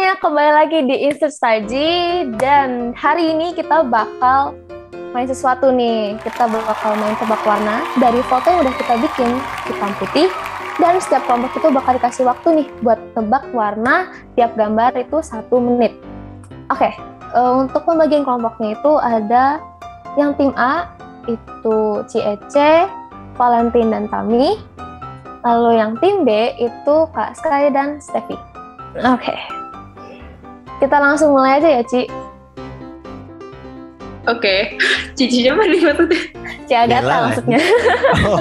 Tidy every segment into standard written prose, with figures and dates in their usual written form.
semuanya, kembali lagi di Insert Study. Dan hari ini kita bakal main sesuatu nih. Kita bakal main tebak warna dari foto yang udah kita bikin hitam putih. Dan setiap kelompok itu bakal dikasih waktu nih buat tebak warna tiap gambar itu 1 menit. Oke, untuk pembagian kelompoknya itu ada yang tim A itu Ciece, Valentine dan Tami. Lalu yang tim B itu Kak Sky dan Steffi. Oke. Kita langsung mulai aja ya, Ci. Oke. Cici siapa nih maksudnya? Ci Agatha maksudnya.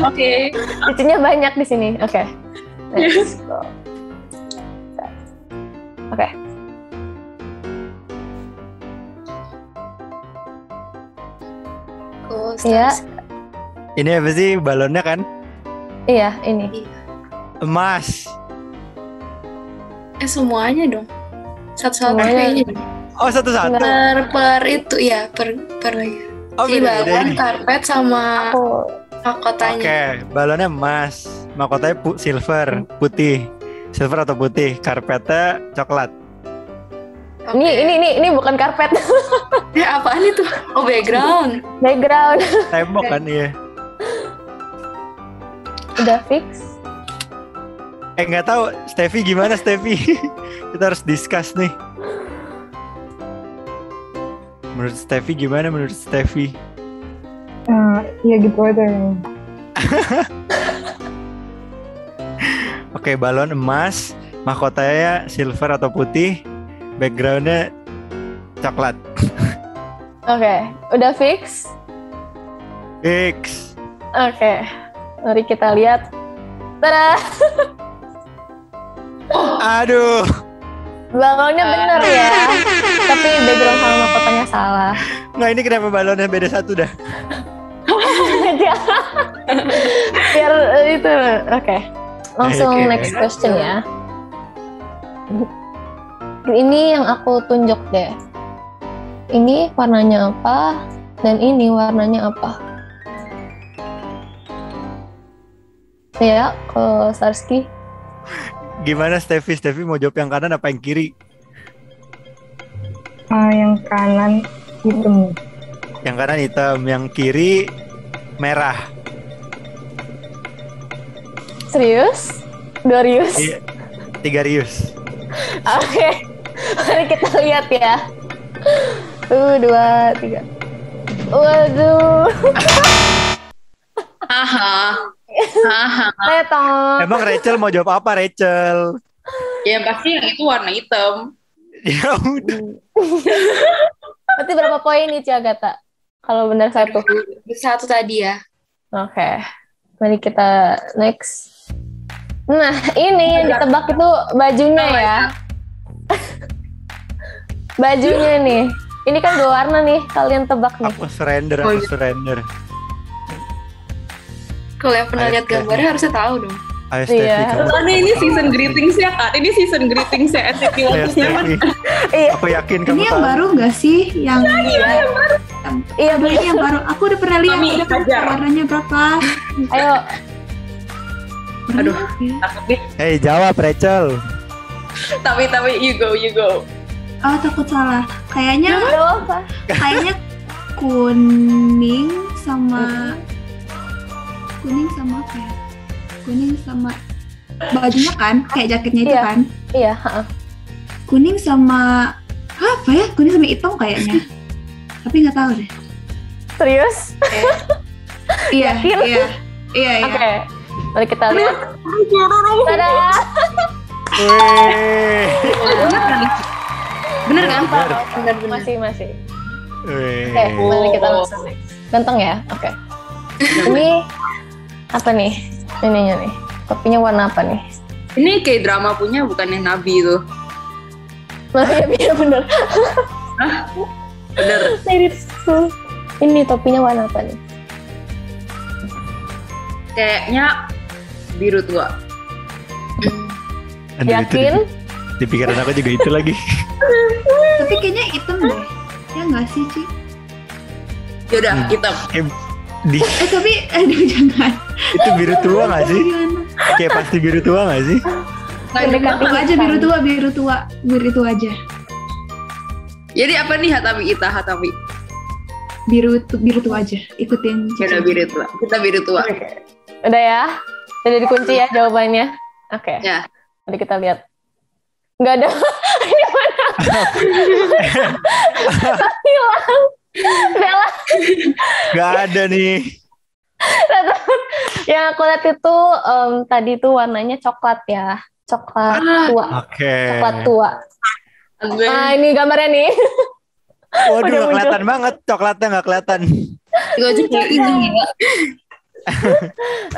Oke. Cicinya banyak di sini. Oke. Let's go. Oke. Iya. Ini apa sih balonnya kan? Iya, ini. Emas. Semuanya dong. Satu-satu Semuanya. kayaknya. Oh, satu-satu. Per itu ya, per lagi. Oh, Jadi beda-beda balon, ini. karpet sama Aku mahkotanya. Oke, balonnya emas, mahkotanya silver, putih. Silver atau putih, karpetnya coklat. Oke. ini bukan karpet. Apaan itu? Oh, background. Background. Tembok kan, iya. Udah fix. Nggak tahu, Steffi gimana Steffi? Kita harus discuss nih. Menurut Steffi gimana menurut Steffi? Ya gitu aja. Oke, balon emas, mahkotanya silver atau putih, backgroundnya coklat. Oke, udah fix. Fix. Oke. Mari kita lihat. Tada! Aduh. Balonnya bener ya. Tapi background sama mahkotanya salah. Nggak, ini kenapa balonnya beda satu dah? Biar itu. Oke. Langsung Oke. next question ya. Ini yang aku tunjuk deh. Ini warnanya apa? Dan ini warnanya apa? Ya, ke Sarsky. Gimana Steffi? Steffi mau jawab yang kanan apa yang kiri? Yang kanan hitam. Yang kanan hitam, yang kiri merah. Serius? Dorius? Iya, Tigarius. Oke. Mari kita lihat ya. 1, 2, 3. Waduh. Aha. Tetong. Emang Rachel mau jawab apa Rachel? Ya pasti yang itu warna hitam. Ya udah. Berarti berapa poin nih, Ci Agatha? Kalau benar 1. Satu tadi ya. Oke. Mari kita next. Nah, ini yang ditebak itu bajunya ya. Bajunya nih. Ini kan 2 warna nih, kalian tebak nih. Aku surrender, Oh, aku iya. surrender. Kalau yang pernah Ayo, lihat gambarnya harusnya tahu dong. Ayo Steffi, Iya. kamu. Soalnya ini season greetings ya Kak. Ini season greetings ya NCT Ayo 128. Steffi. Iya. Aku yakin kamu Ini yang tahu. baru nggak sih? Yang Iya, Aduh, ini yang baru. Aku udah pernah lihat. Mami, Udah pernah hajar. warnanya berapa? ayo. Aduh. Ya. Takut deh. Hei, jawab Rachel. Tapi you go. Oh, takut salah. Kayaknya Aduh, apa? kuning sama apa ya? Kuning sama bajunya kan, kayak jaketnya itu Iya. kan. Iya, heeh. Kuning sama apa ya? Kuning sama hitam kayaknya. Tapi nggak tahu deh. Serius? Iya, Yakin? iya. Oke. Mari kita lihat. Tada! Wih. Bener kan? Bener. Masih. Wih. Oke, mari kita langsung next. Ganteng ya? Oke. Ini apa nih? Ininya nih. Topinya warna apa nih? Ini kayak drama punya bukan yang Nabi itu. Iya bener. Bener. Mirip. Ini topinya warna apa nih? Kayaknya biru tua. Aduh, itu Yakin? di pikiran aku juga itu lagi. Tapi kayaknya hitam deh. Ya nggak sih, Ci? Yaudah, hitam. Tapi aduh jangan. Itu biru tua nggak sih? Gimana? Kayak pasti biru tua nggak sih? Mendekati Biru aja, biru tua aja. Jadi apa nih Hatami kita Hatami? Biru tua aja. Ikutin. Ya udah biru tua. Kita biru tua. Oke. Udah ya? Udah dikunci ya jawabannya? Oke. Ya. Mari kita lihat. Nggak ada. Ini mana? Hilang. Bella. Gak ada nih. Yang aku lihat itu tadi tuh warnanya coklat ya. Coklat tua. Oke. Coklat tua. Nah, ini gambarnya nih. Waduh, Udah gak muncul. kelihatan banget. Coklatnya gak kelihatan. Gue juga ini.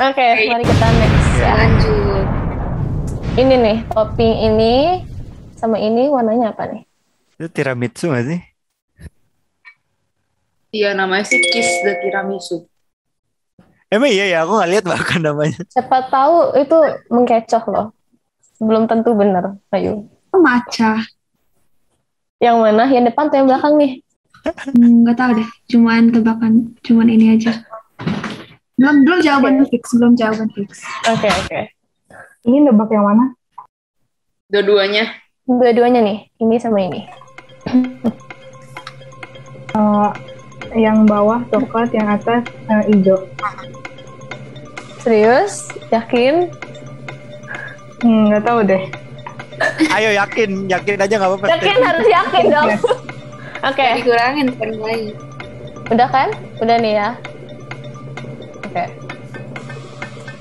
Oke, mari kita next ya. Lanjut. Ini nih, topping ini sama ini warnanya apa nih? Itu tiramisu gak sih? Iya namanya sih Kiss the Tiramisu. Emang iya ya, aku gak lihat bahkan namanya. Siapa tahu itu mengkecoh loh. Belum tentu benar. Ayo. Matcha. Yang mana? Yang depan atau yang belakang nih? Nggak tahu deh. Cuman ini aja. Belum jawaban fix. Oke. Ini nebak yang mana? Dua-duanya. Dua-duanya nih. Ini sama ini. Yang bawah coklat, yang atas hijau. Serius? Yakin? Nggak tahu deh. Ayo yakin aja gak apa-apa. Yakin, harus yakin dong. Oke. Dikurangin bukan lain. Udah kan? Udah nih ya. Oke.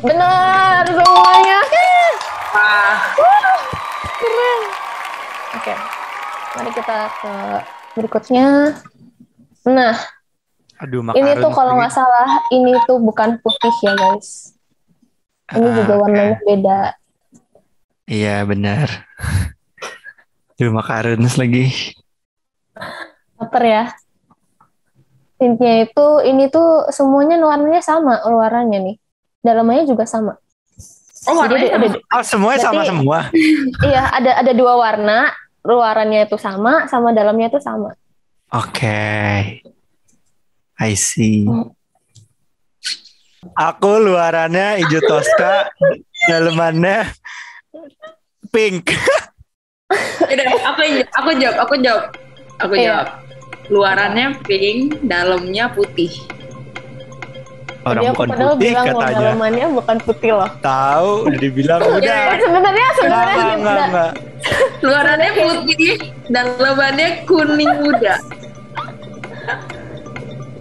Benar semuanya. Wah. Keren. Oke. Mari kita ke berikutnya. Nah, Aduh, ini tuh kalau nggak salah, ini tuh bukan putih ya guys. Ini juga warnanya beda. Iya benar. Aduh, makarons lagi. Lapar ya. Intinya itu, ini tuh semuanya warnanya sama, luarannya nih. Dalamnya juga sama. Oh warnanya Jadi Oh, semuanya sama Berarti- semua. iya, ada dua warna, luarannya itu sama dalamnya itu sama. Oke. I see. Aku luarannya hijau toska, dalamannya pink. Yaudah, aku jawab. Iya. Luarannya pink, dalamnya putih. Orang Jadi aku bukan padahal putih bilang mau katanya. dalamannya bukan putih loh. Tahu, udah dibilang udah. Sebenarnya Enggak. Luarannya putih, dalamannya kuning muda.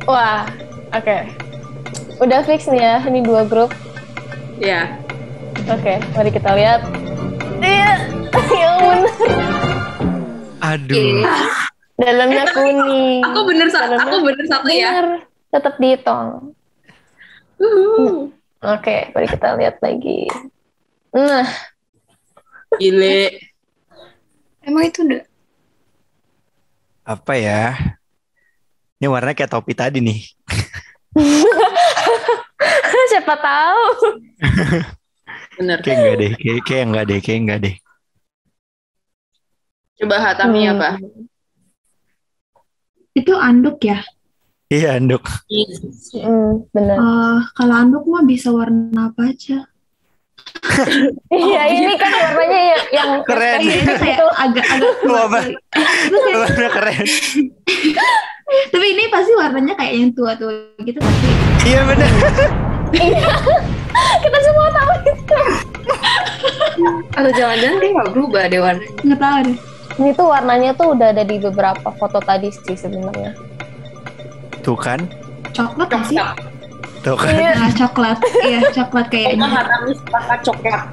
Wah, oke. Udah fix nih ya, ini dua grup. Ya. Oke, mari kita lihat. Iya, yang benar. Aduh. Dalamnya kuning. Aku bener satu ya. Bener, tetap dihitung. Oke, mari kita lihat lagi. Nah, Gile. Emang itu udah. Apa ya? Ini warnanya kayak topi tadi nih. siapa tahu. Bener. Kayak enggak deh. Kayak enggak deh. Coba Hatami apa? Itu anduk ya. Iya, anduk. Benar. Kalau anduk mah bisa warna apa aja. Iya, ini kan warnanya yang Keren. yang Ini kayak itu. agak tua. Apa? Warna keren. Tapi ini pasti warnanya kayak yang tua-tua gitu pasti. Iya benar. Kita semua tahu itu. Atau jangan-jangan dia nggak berubah deh warnanya. Nggak tahu deh. Ini tuh warnanya tuh udah ada di beberapa foto tadi sih sebenarnya. Tuh kan? Coklat nggak sih? Tuh kan? Iya. Nah, coklat. Iya, coklat Emang kayaknya. Hatami sepakat coklat.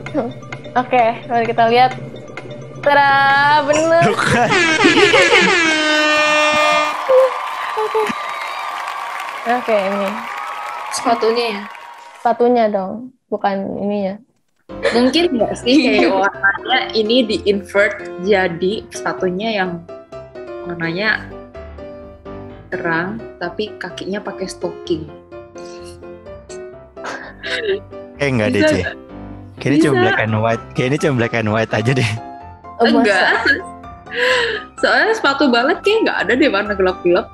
Oke, mari kita lihat. Tada, bener. Tuh kan? Oke, ini Sepatunya ya. sepatunya dong, bukan ininya. Mungkin nggak sih kayak warnanya ini di invert jadi sepatunya yang warnanya terang tapi kakinya pakai stocking. Enggak deh, Bisa C. Kayaknya cuma Bisa. black and white. Kayaknya cuma black and white aja deh. Oh, masa? Enggak. Soalnya sepatu balet kayak nggak ada deh warna gelap-gelap.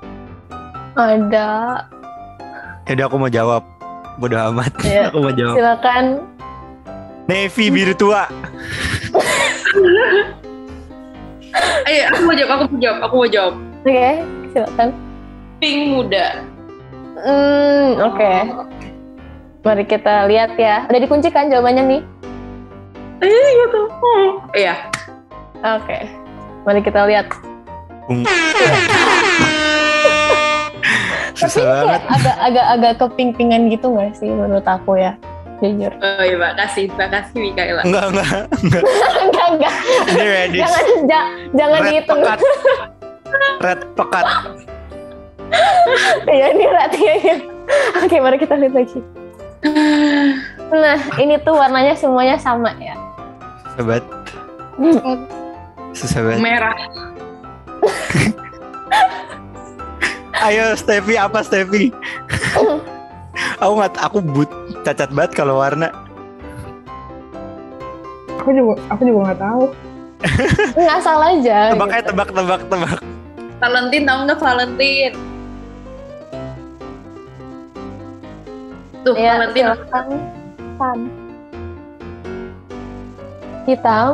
Ada. Yaudah aku mau jawab. Bodoh amat. Iya. Aku mau jawab. Silakan. Navy biru tua. Ayo, aku mau jawab. Oke, silakan. Pink muda. Oke. Mari kita lihat ya. Udah dikunci kan jawabannya nih? Gitu. Iya. Oke. Mari kita lihat. Susah banget. Agak keping-pingan gitu nggak sih menurut aku ya, jujur. Oh iya, makasih Mikaela. Enggak. Enggak. Ini Reddit. Jangan Red dihitung. pekat. Red pekat. Ya ini rationya. Oke, mari kita lihat lagi. Nah, ini tuh warnanya semuanya sama ya. Susah banget. Merah. Ayo Steffi, apa Steffi? Aku cacat banget kalau warna. Aku juga nggak tahu. Ngasal aja. Tebak. Valentine, tahu nggak Valentine? Tuh, Ya, Valentine. silakan. Hitam.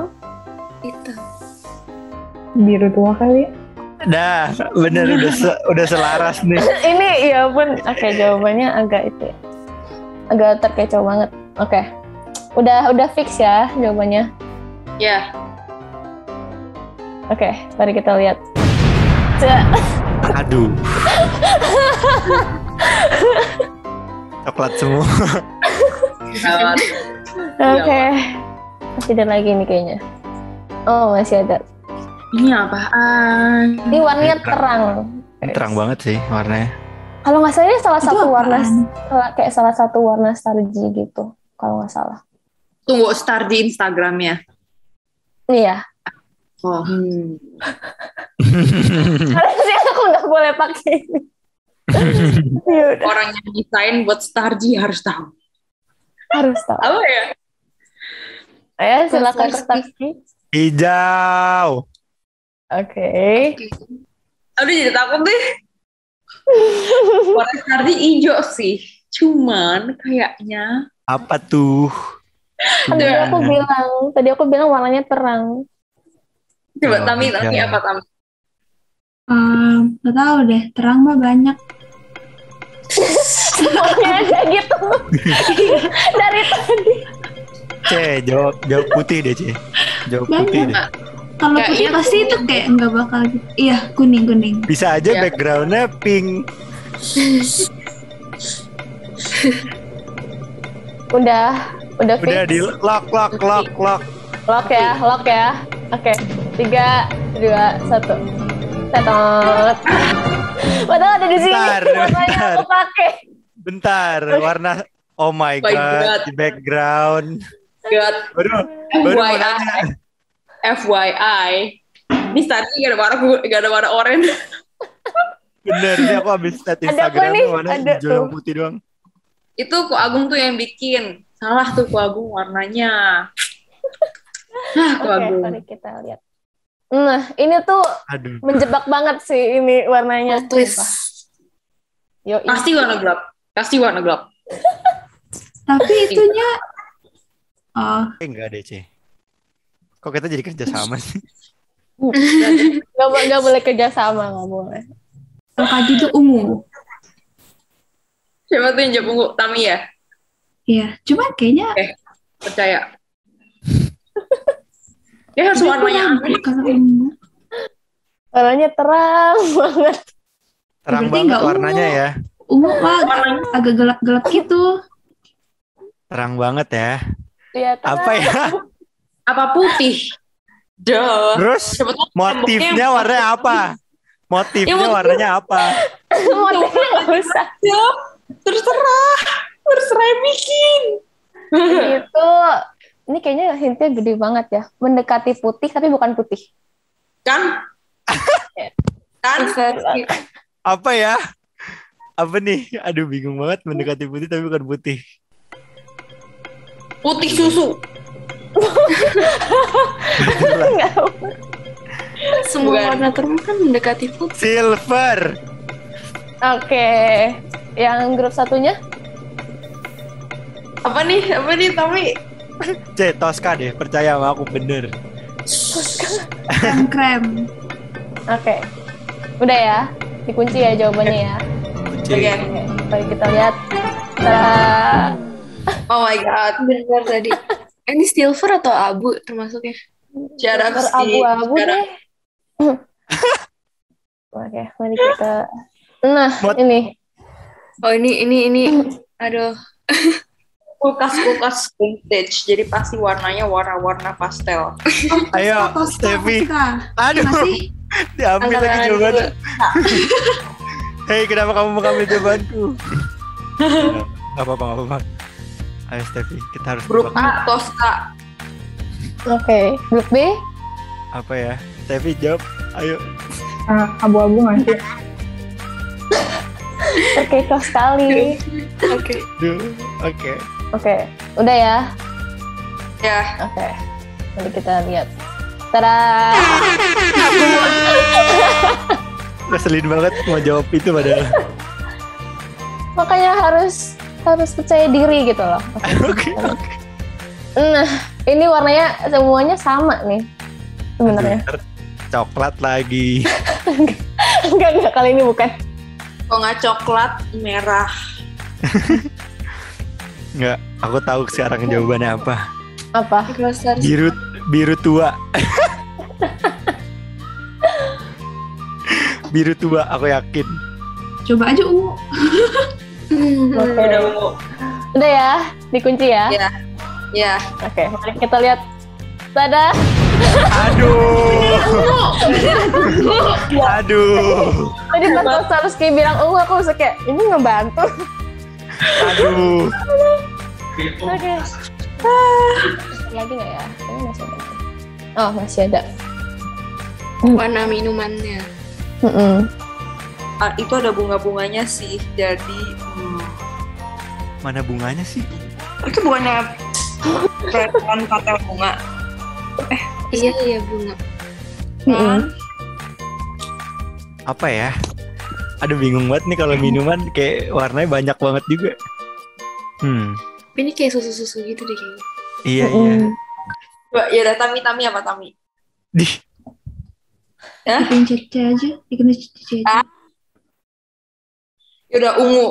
Biru tua kali. Dah, bener udah selaras nih. Ini ya pun. Oke, jawabannya agak itu ya. Agak terkecoh banget. Oke. Udah fix ya jawabannya. Ya. Oke, mari kita lihat. Aduh. Coklat semua. Oke. Masih ada lagi nih kayaknya. Oh, masih ada. Ini apaan? Ini warnanya terang. Terang banget sih warnanya. Kalau nggak salah ini salah Itu satu warna, apaan? kayak salah satu warna Stargy gitu. Kalau nggak salah. Tunggu, star di Instagramnya. Iya. Oh. Harusnya aku nggak boleh pakai ini. Yaudah, Orang yang desain buat Stargy harus tahu. harus tahu. Apa ya? Ayo silakan Stargy. Stargy. Hijau. Oke. Aduh, jadi takut deh. Warna Stargy hijau sih. Cuman kayaknya Apa tuh? Tadi aku bilang warnanya terang. coba Oh, Tami iya. apa Tami? Gak tahu deh, terang mah banyak. Semuanya aja gitu. Dari tadi. Jawab putih deh, Jawab putih deh. Kalau putih Kayaknya pasti itu kayak nggak bakal gitu. Iya, kuning. Bisa aja Ya. backgroundnya pink. Udah Udah fix. di lock. Lock ya. Oke. 3, 2, 1. Tetot. Padahal ada di sini. Bentar, Makanya bentar. aku pakai. Bentar, warna. Oh my My God. god, di background. God, Baru mau FYI. nanya. FYI. Ini Stargy gak ada warna oranye. Bener, ini aku habis liat Ada apa Instagram nih? warna Ada hijau tuh. putih doang. Itu Ko Agung tuh yang bikin. Salah tuh Ko Agung warnanya. Ko Oke, Agung. mari kita lihat. Nah, ini tuh Aduh. menjebak banget sih ini warnanya. Twist. Yo, Pasti warna gelap. Tapi itunya, Enggak deh, Kok kita jadi kerja sama sih? nggak boleh kerja sama, nggak boleh. kalau kaji itu ungu. Siapa tuh yang jawab ungu? Tami ya? Iya, cuma kayaknya Percaya. Dia harus warnanya aneh. kalau ungu. Warnanya terang banget. Terang Berarti banget nggak warnanya ungu. ya. Ungu mah Warnanya agak gelap-gelap gitu. Terang banget ya. Iya, terang. Apa ya? apa putih? Duh. Terus Siapa tahu motifnya temboknya warnanya apa? Motifnya Ya, motif- warnanya apa? Motifnya nggak usah. Ya, terserah bikin. Itu, ini kayaknya hintnya gede banget ya. Mendekati putih, tapi bukan putih. Kan? Apa ya? Apa nih? Aduh bingung banget, mendekati putih tapi bukan putih. Putih susu. Nggak. Semua Bukan. warna terang kan mendekati putih. Silver. Oke. Yang grup satunya? Apa nih Tami? C, Tosca deh, percaya sama aku bener. Krem. Oke. Udah ya? Dikunci ya jawabannya ya. C. Oke. Oke, mari kita lihat. Tada. Oh my god. Benar tadi. Ini silver atau abu termasuknya? Cara Abu-abu deh. Oke, mari kita. Nah, Mot. ini. Oh ini. Aduh. Kulkas vintage, jadi pasti warnanya warna-warna pastel. Ayo, Steffi. Aduh, Masih diambil lagi Angkat jawabannya. dulu. Hei, kenapa kamu mengambil jawabanku? Gak apa-apa. Ayo Steffi, kita harus Grup tebak. A, Tosca. Oke, grup B. Apa ya? Steffi jawab, ayo. Abu-abu nggak sih? Oke, kau sekali. Oke. Oke. Oke, udah ya. Ya, Oke, mari kita lihat. Tada. Ngeselin banget mau jawab itu padahal. Makanya harus percaya diri gitu loh. Oke. Nah, ini warnanya semuanya sama nih sebenarnya. Coklat lagi. Enggak, kali ini bukan. kalau nggak coklat, merah. Enggak, aku tahu sekarang jawabannya apa. Apa? Glossar. Biru tua. Biru tua, aku yakin. coba aja ungu. Oke. Udah ungu. Udah ya, dikunci ya. Ya. Ya. Oke, mari kita lihat. Tada. Aduh. Aduh. Tadi pas harus kayak bilang, aku langsung kayak, ini ngebantu. Aduh. Oke. Lagi nggak ya? Ini masih ada. Oh, masih ada. Warna minumannya. Itu ada bunga-bunganya sih, jadi Mana bunganya sih? itu bukannya perasaan patel bunga. Iya bunga. Apa ya? Aduh, bingung banget nih kalau minuman kayak warnanya banyak banget juga. Tapi ini kayak susu-susu gitu deh kayaknya. Iya. Coba, ya udah Tami apa Tami? Dih, Bikin C aja. Bikin C aja. Ya udah ungu.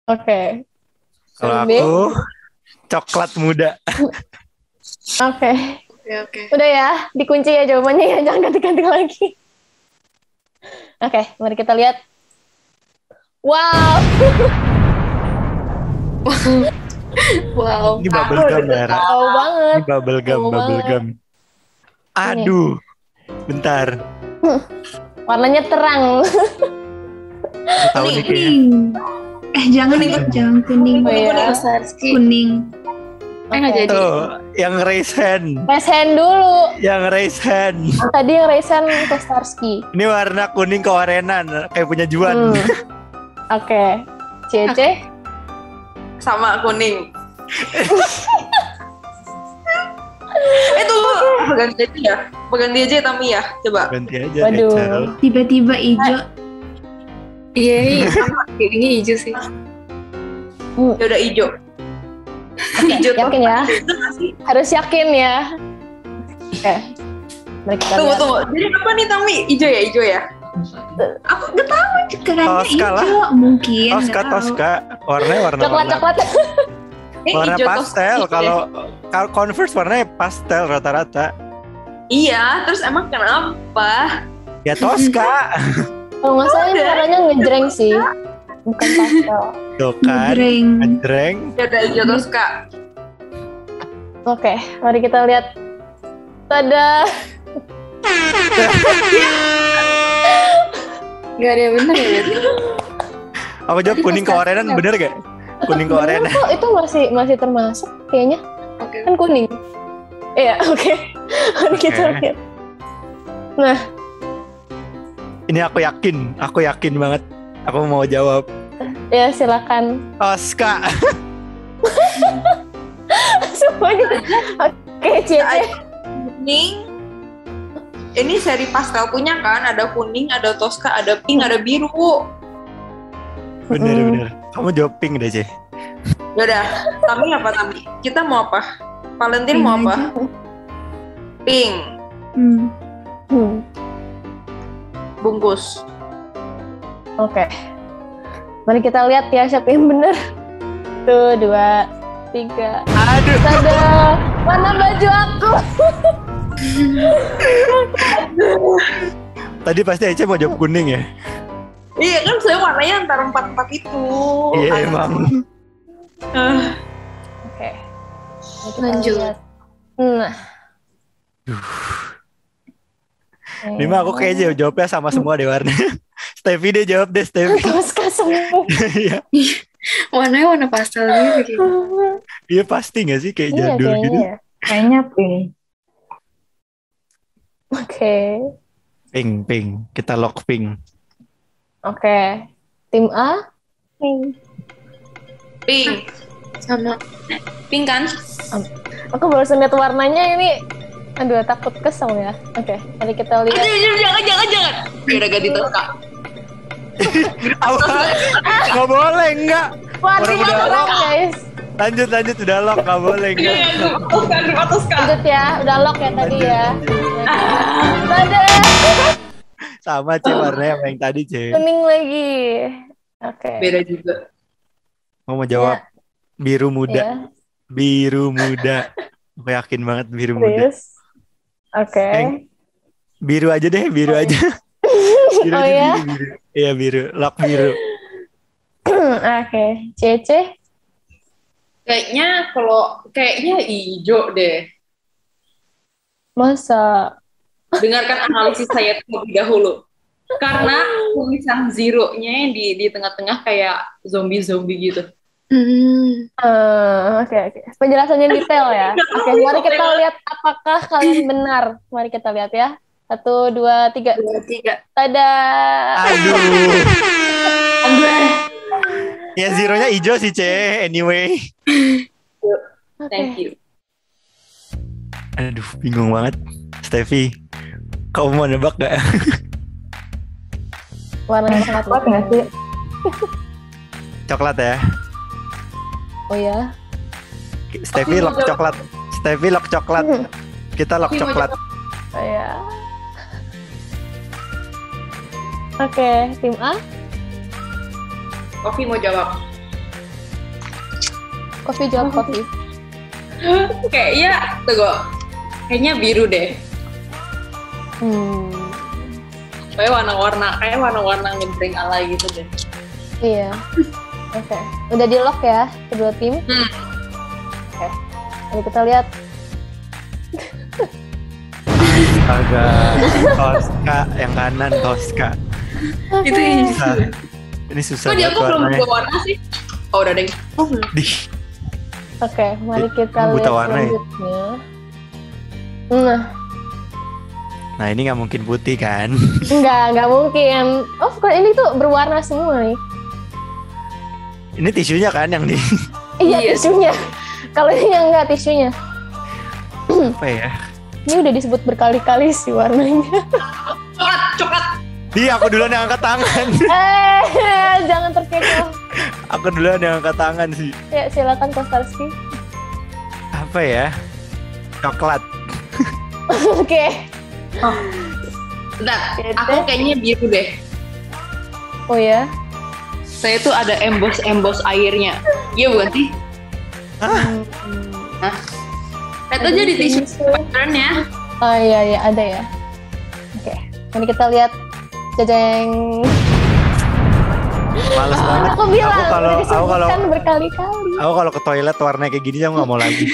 Oke. kalau B. aku coklat muda. Oke. Oke. Udah ya, dikunci ya jawabannya ya, jangan ganti-ganti lagi. Oke, mari kita lihat. Wow. Wow. Ini bubble gum ya, Ra. Tahu banget. Ini bubble gum. Aduh. Bentar. Warnanya terang. Aku tahu nih kayaknya. Kuning. Jangan kuning. Oh, iya. Glossarski. Kuning. Nggak jadi. Tuh, yang raise hand. Raise hand dulu. Yang raise hand. Tadi yang raise hand Kostarski. Ini warna kuning keorenan, kayak punya Juan. Oke. CC. Sama kuning. Tunggu. Ganti aja ya. Ganti aja Tami ya. Coba. Ganti aja. Waduh. Echel. Tiba-tiba hijau. Iya, sama. Ini hijau sih. Ya udah hijau. Oke, yakin ya? Harus yakin ya. Oke. Mari kita lihat. Tunggu. Jadi apa nih Tami? Hijau ya? Aku nggak tahu kayaknya Tosca lah. hijau mungkin. Tosca, nggak tahu. Tosca. Warnanya warna Coklat-coklat. warna hijau pastel. Tosca. Kalau Converse warnanya pastel rata-rata. Iya, terus emang kenapa? Ya Tosca. Kalau nggak salah ini warnanya ngejreng sih. Bukan pastel. Tuh kan. Ngejreng. Ngejreng. Ya udah hijau Tosca. Oke, mari kita lihat. Tada. Gak ada yang bener ya berarti. Aku jawab Tadi kuning Tosca. keorenan, bener gak? Kuning keorenan. Bener kok, itu masih termasuk kayaknya. Oke. Kan kuning. Iya, oke. Mari kita Oke. lihat. Nah, Ini aku yakin banget. Aku mau jawab. ya silakan. Tosca. Semuanya. Oke, CC. Kuning. Ini seri pastel punya kan? Ada kuning, ada Tosca, ada pink, ada biru. Bener. Kamu jawab pink deh, Ceh. Yaudah, Tami apa Tami? Kita mau apa? Valentine mau Pink apa? aja. Pink, Hmm. bungkus. Oke. Mari kita lihat ya siapa yang benar. Tuh, 2, 3. Aduh. Tada! Warna baju aku. Tadi pasti Ece mau jawab kuning ya? Iya kan saya warnanya antara 4-4 itu. Iya emang. Oke. Mari kita Lanjut. lihat. Nah. Bima aku kayaknya jawabnya sama semua deh warna. Steffi deh jawab deh Steffi. Toska semua. Iya. Warnanya warna pastel gitu. Iya pasti gak sih kayak Iya jadul kayaknya gitu. ya. Kayaknya pink. Oke. Pink. Kita lock pink. Oke. Tim A. Pink. Pink, Sama. pink kan? Aku baru lihat warnanya ini. Aduh, takut kesel ya. Oke, mari kita lihat. Jangan. Ya udah ganti Toska. Apa? Gak boleh enggak. Warnanya udah terang, lock. guys. Lanjut udah lock gak boleh enggak. Toska. Lanjut ya, udah lock ya tadi ya. Dadah. Sama C warnanya sama yang tadi C. Kuning lagi. Oke. Beda juga. Mau jawab biru muda. Ya, Biru muda. Aku yakin banget biru muda. serius. Oke. Biru aja deh, biru aja. Biru Oh aja, ya? biru. Iya biru, lock biru. Oke. Cece. Kayaknya hijau deh. Masa? Dengarkan analisis saya terlebih dahulu. Karena tulisan zero-nya yang di tengah-tengah kayak zombie gitu. Oke. Penjelasannya detail ya. Oke, mari kita lihat apakah kalian benar. Mari kita lihat ya. 1, 2, 3. 2, 3. Tada. Aduh. Aduh. Ya zeronya hijau sih C, anyway. Thank you. Aduh, bingung banget. Steffi, kamu mau nebak gak? Warnanya sangat Kuat nggak sih? Coklat ya. Oh ya. Steffi lock coklat. Steffi lock coklat. Kita lock coklat. Oh ya. Oke, tim A. Kopi mau jawab. Kopi jawab kopi. Kayaknya biru deh. Kayak warna-warna ngedrink ala gitu deh. Iya. Oke. Udah di lock ya kedua tim. Oke. Mari kita lihat. Agak Tosca yang kanan Tosca. Itu ini. Ini susah Kok dia banget kok belum warnanya. buka warna sih? Oh udah deh. Dih, Oke, mari kita Buta lihat warna ya? selanjutnya. Nah, nah ini nggak mungkin putih kan? nggak mungkin. Oh, kok ini tuh berwarna semua nih. Ini tisunya kan yang di Iya, Iya. tisunya. Kalau ini yang nggak tisunya. apa ya? Ini udah disebut berkali-kali sih warnanya. Coklat. Di aku duluan yang angkat tangan. Jangan terkecoh. Aku duluan yang angkat tangan sih. Ya, silakan Kostarski. Apa ya? Coklat. Oke. Bentar, Gitu. aku kayaknya biru deh. Oh ya. Saya tuh ada emboss airnya. Iya bukan sih? Lihat aja di tisu patternnya. Oh iya, ada ya. Oke, mari kita lihat. Jajeng. Males banget. Aku bilang, Aku kalau udah disebutkan berkali-kali. Aku kalau ke toilet warnanya kayak gini aku nggak mau lagi.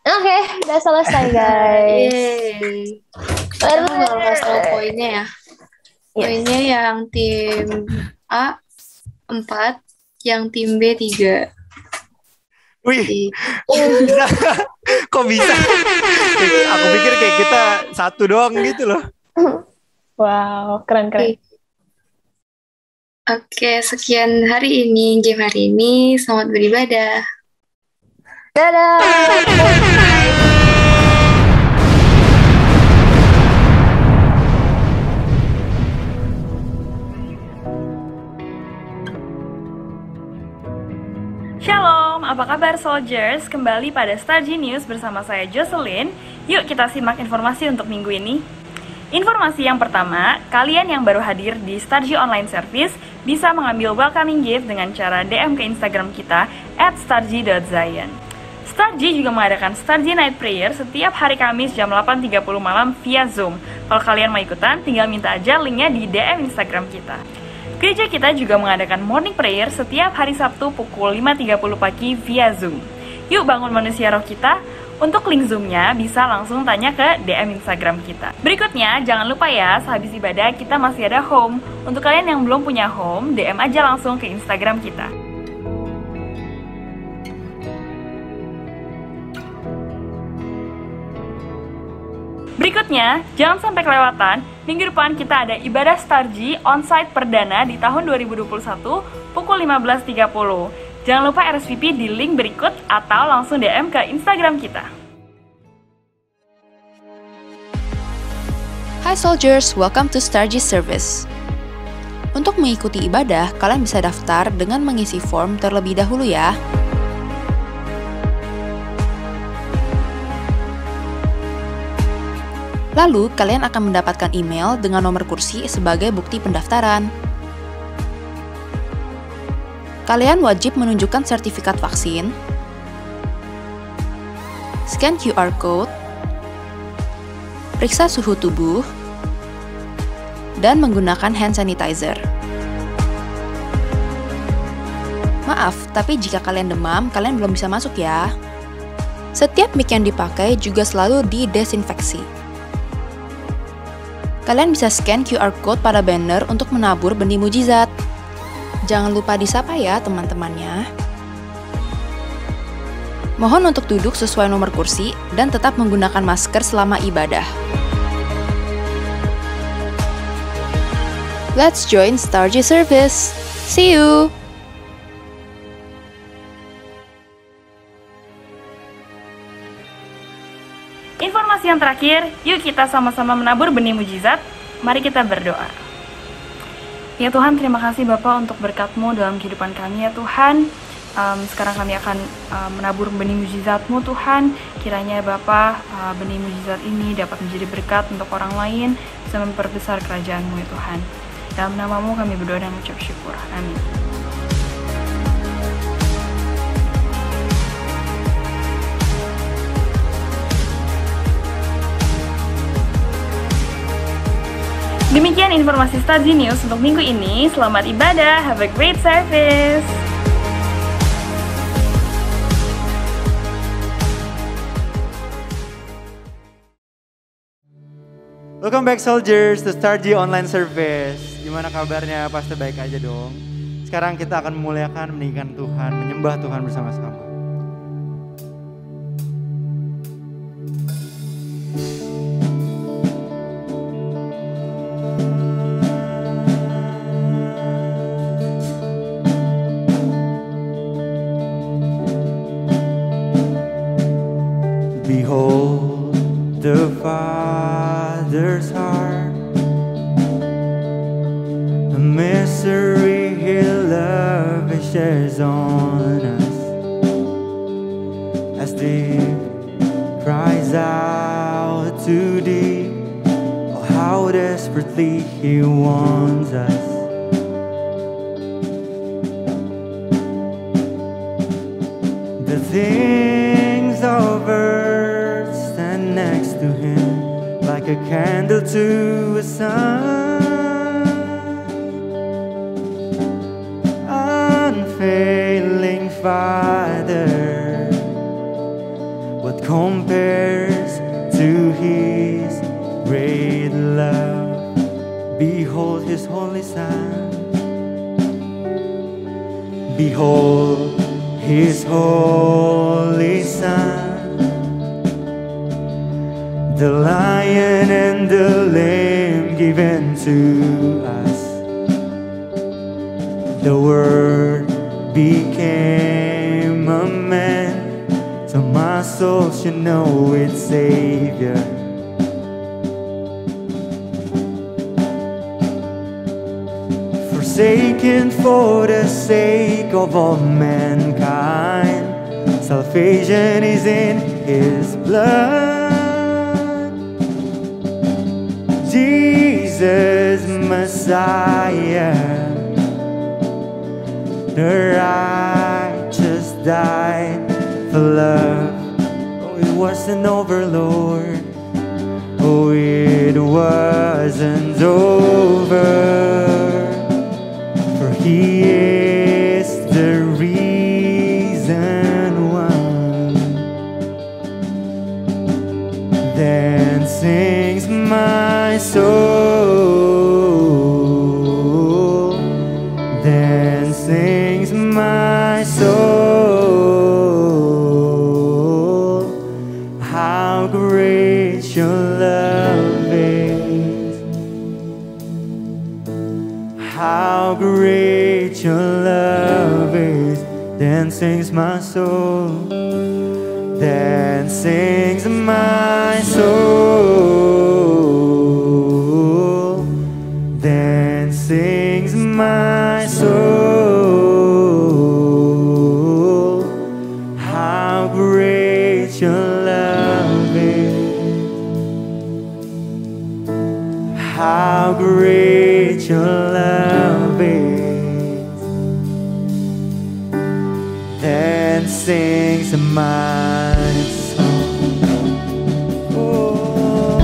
Oke, udah selesai guys. Yeay. Sekarang kalau kasih tahu poinnya ya. Poinnya yang tim A 4, yang tim B 3. Wih, bisa. Kok bisa? Aku pikir kayak kita satu doang gitu loh. Wow, keren. Oke, sekian hari ini, game hari ini. Selamat beribadah. Dadah. apa kabar Soldiers? Kembali pada Stargy News bersama saya Jocelyn. Yuk kita simak informasi untuk minggu ini. Informasi yang pertama, kalian yang baru hadir di Stargy Online Service bisa mengambil welcoming gift dengan cara DM ke Instagram kita @stargy.zion. Stargy juga mengadakan Stargy Night Prayer setiap hari Kamis jam 8.30 malam via Zoom. Kalau kalian mau ikutan, tinggal minta aja linknya di DM Instagram kita. Gereja kita juga mengadakan morning prayer setiap hari Sabtu pukul 5.30 pagi via Zoom. Yuk bangun manusia roh kita. Untuk link Zoom-nya bisa langsung tanya ke DM Instagram kita. Berikutnya, jangan lupa ya, sehabis ibadah kita masih ada home. Untuk kalian yang belum punya home, DM aja langsung ke Instagram kita. Berikutnya, jangan sampai kelewatan, minggu depan kita ada ibadah Stargy onsite perdana di tahun 2021 pukul 15.30. Jangan lupa RSVP di link berikut atau langsung DM ke Instagram kita. Hi Soldiers, welcome to Stargy Service. Untuk mengikuti ibadah, kalian bisa daftar dengan mengisi form terlebih dahulu ya. Lalu, kalian akan mendapatkan email dengan nomor kursi sebagai bukti pendaftaran. Kalian wajib menunjukkan sertifikat vaksin, scan QR code, periksa suhu tubuh, dan menggunakan hand sanitizer. Maaf, tapi jika kalian demam, kalian belum bisa masuk ya. Setiap mic yang dipakai juga selalu didesinfeksi. Kalian bisa scan QR code pada banner untuk menabur benih mujizat. Jangan lupa disapa ya teman-temannya. Mohon untuk duduk sesuai nomor kursi dan tetap menggunakan masker selama ibadah. Let's join Stargy Service. See you! Informasi yang terakhir, yuk kita sama-sama menabur benih mujizat. Mari kita berdoa. Ya Tuhan, terima kasih Bapak untuk berkat-Mu dalam kehidupan kami ya Tuhan. Sekarang kami akan menabur benih mujizat-Mu Tuhan. Kiranya Bapak, benih mujizat ini dapat menjadi berkat untuk orang lain, bisa memperbesar kerajaan-Mu ya Tuhan. Dalam nama-Mu kami berdoa dan mengucap syukur. Amin. Demikian informasi Stargy News untuk minggu ini. Selamat ibadah, have a great service. Welcome back Soldiers to Stargy Online Service. Gimana kabarnya? Pasti baik aja dong. Sekarang kita akan memuliakan, meninggikan Tuhan, menyembah Tuhan bersama-sama. Behold the Father's heart, the mystery His love shares on us, as deep cries out to deep. Oh, how desperately He wants us. The things of earth stand next to Him like a candle to a sun. Unfailing Father, what compares to His great love? Behold His holy Son. Behold His holy Son, the Lion and the Lamb given to us. The Word became a man, so my soul should know its Savior. Forsaken for the sake of all mankind, Salvation is in His blood. Jesus Messiah, the righteous died for love. Oh, it wasn't over, Lord. Oh, it wasn't over. For He is the reason why. Then sings my soul. Then sings my soul. How great Your love is. How great Your love is. Then sings my soul. Then sings my soul. Then sings my soul. How great Your love is. How great Your love is. Then sings my soul. Oh.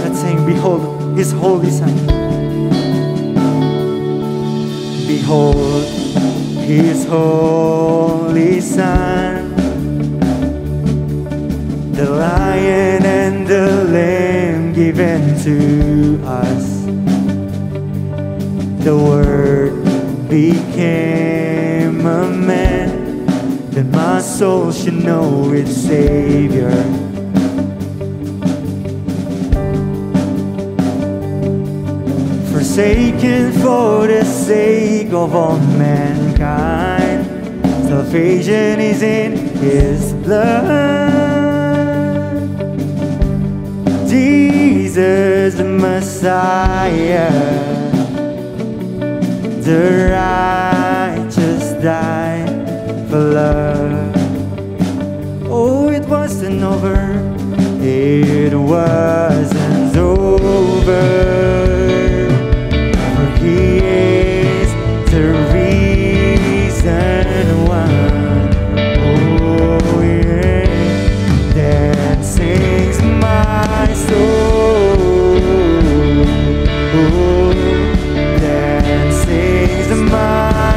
Let's sing, behold His holy Son. Behold His holy Son, the Lion and the Lamb given to us. The Word became a man, that my soul should know its Savior. Forsaken for the sake of all mankind, salvation is in His blood. Jesus the Messiah, the righteous died for love. Oh, it wasn't over. It wasn't over. For He is the reason why. Oh yeah. Then sings my soul. Oh, then sings my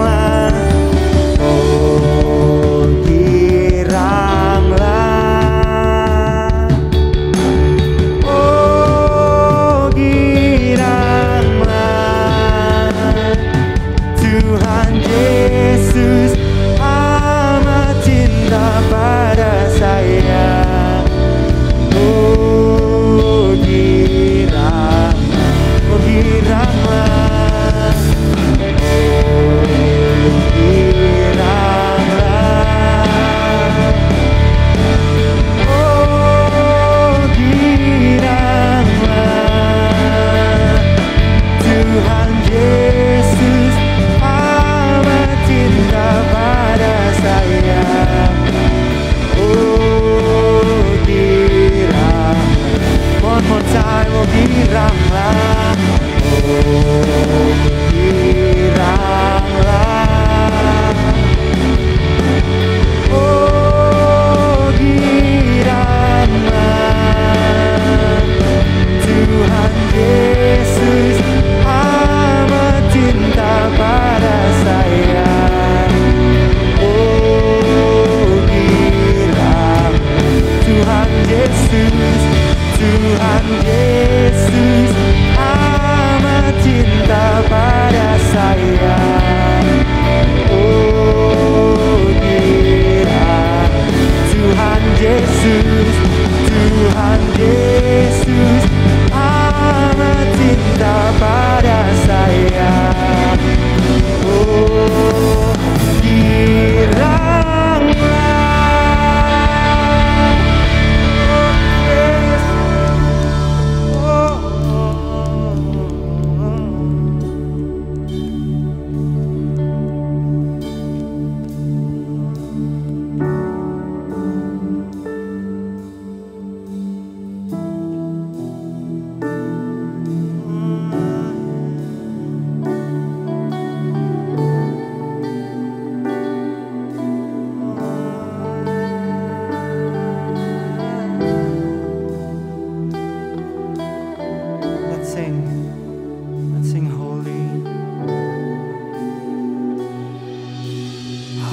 giranglah, oh giranglah, oh giranglah. Tuhan Yesus amat cinta pada saya. Oh giranglah, oh giranglah, oh giranglah, oh giranglah. Tuhan Yesus amat cinta pada saya. Oh girang, one more time, oh giranglah, oh giranglah, oh giranglah. Tuhan Yesus amat cinta pada saya. Oh girang, Tuhan Yesus, Tuhan Yesus amat cinta pada saya. Oh girang, Tuhan Yesus, Tuhan Yesus amat cinta pada saya. Oh giranglah, oh Let's sing holy.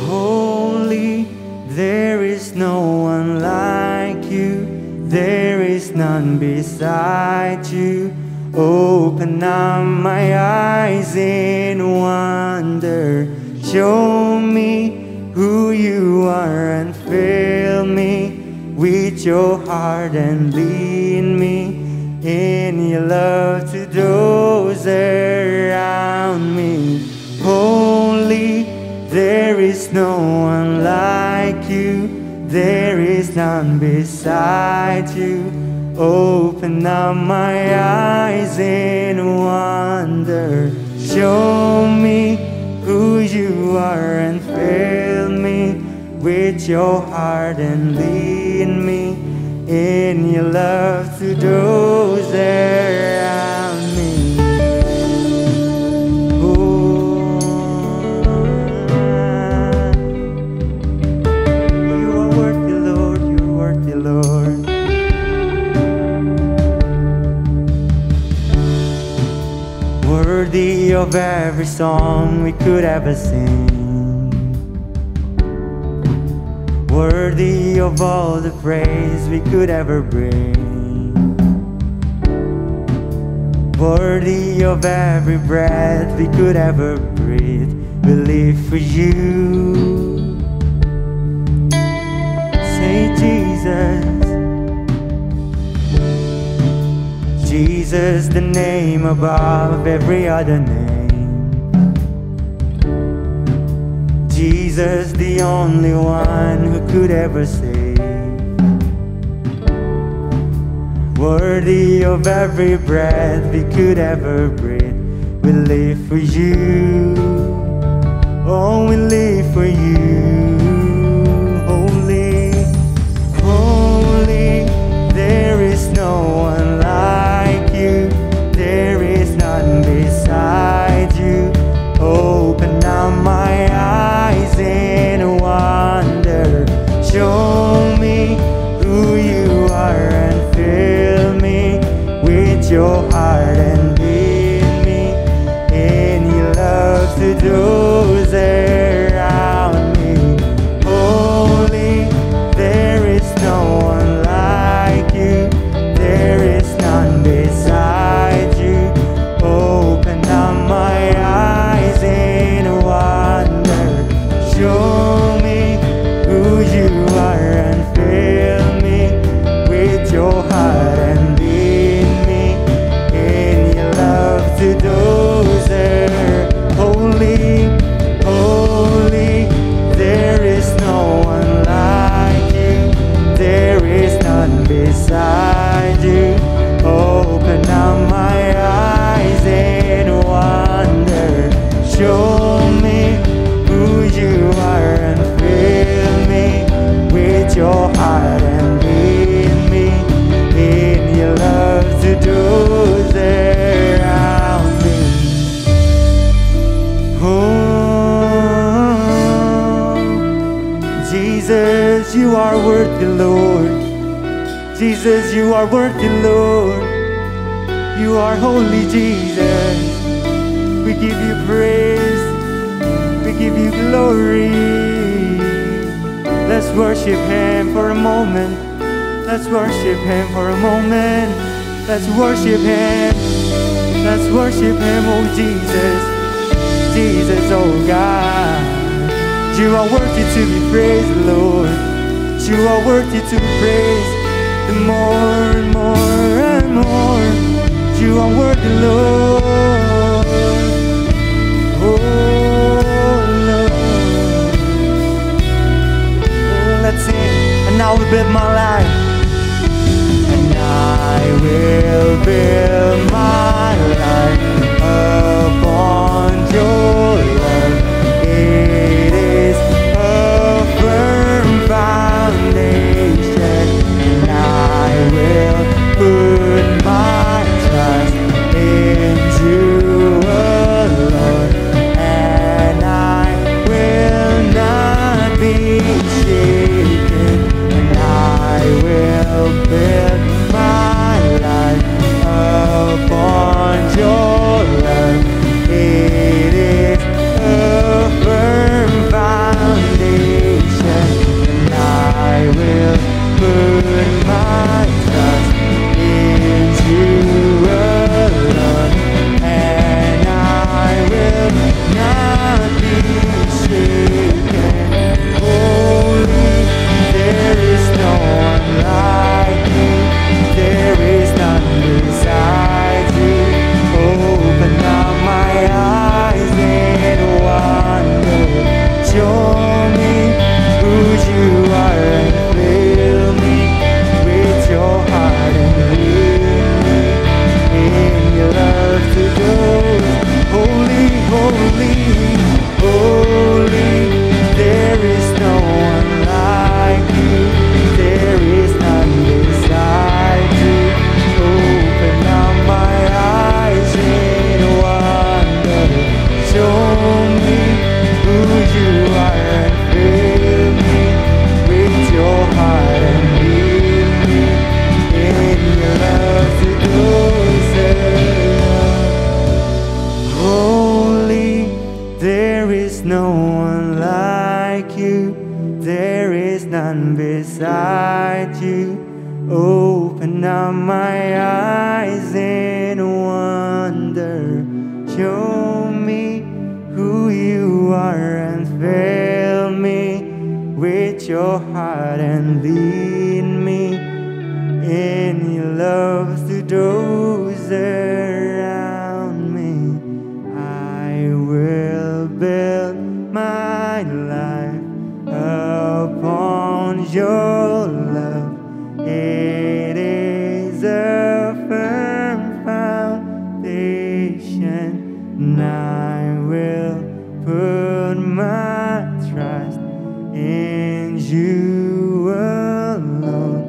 Holy, there is no one like you, there is none beside you. Open up my eyes in wonder, show me who you are and fill me with your heart and lead me in your love to those around me. Holy, there is no one like you, there is none beside you. Open up my eyes in wonder, show me who you are and fill me with your heart and lead me in your love to those around me. Oh, you are worthy, Lord, you are worthy, Lord. Worthy of every song we could ever sing, worthy of all the praise we could ever bring, worthy of every breath we could ever breathe. We live for you. Say Jesus, Jesus, the name above every other name. Jesus, the only one who could ever save. Worthy of every breath we could ever breathe. We live for you. Oh, we live for you. Holy, holy, there is no one like you, there is none beside you. Open up my eyes in wonder, show me who you are and fill me with your heart and lead me in your love to you are worthy, Lord. Jesus, you are worthy, Lord. You are holy, Jesus. We give you praise. We give you glory. Let's worship Him for a moment. Let's worship Him for a moment. Let's worship Him. Let's worship Him, oh Jesus. Jesus, oh God. You are worthy to be praised, Lord. You are worthy to be praised. The more and more and more. You are worthy, Lord. Oh, Lord. Oh, let's sing. And I will build my life. And I will build my life upon your love. It is a firm foundation. And I will put my trust in you alone. And I will not be shaken. And I will build my life upon your love. It is a firm foundation. And I will put my trust in you alone. And I will not be shaken. Holy, there is no one like you. There is none beside you. Open up my eyes in wonder. Show me who you are and fill me with your heart and lead me in your love to those. Holy, holy, holy. There is no one like you. There is none beside you. Open up my eyes in wonder. Show me who you are and fill me with your heart and lead me in your love to those holy. There is no one like you. There is none beside you. Open up my eyes in wonder. Show me who you are and fill me with your heart and lead me in your love to those around me. I will build my life upon your love. It is a firm foundation. And I will put my trust in you alone.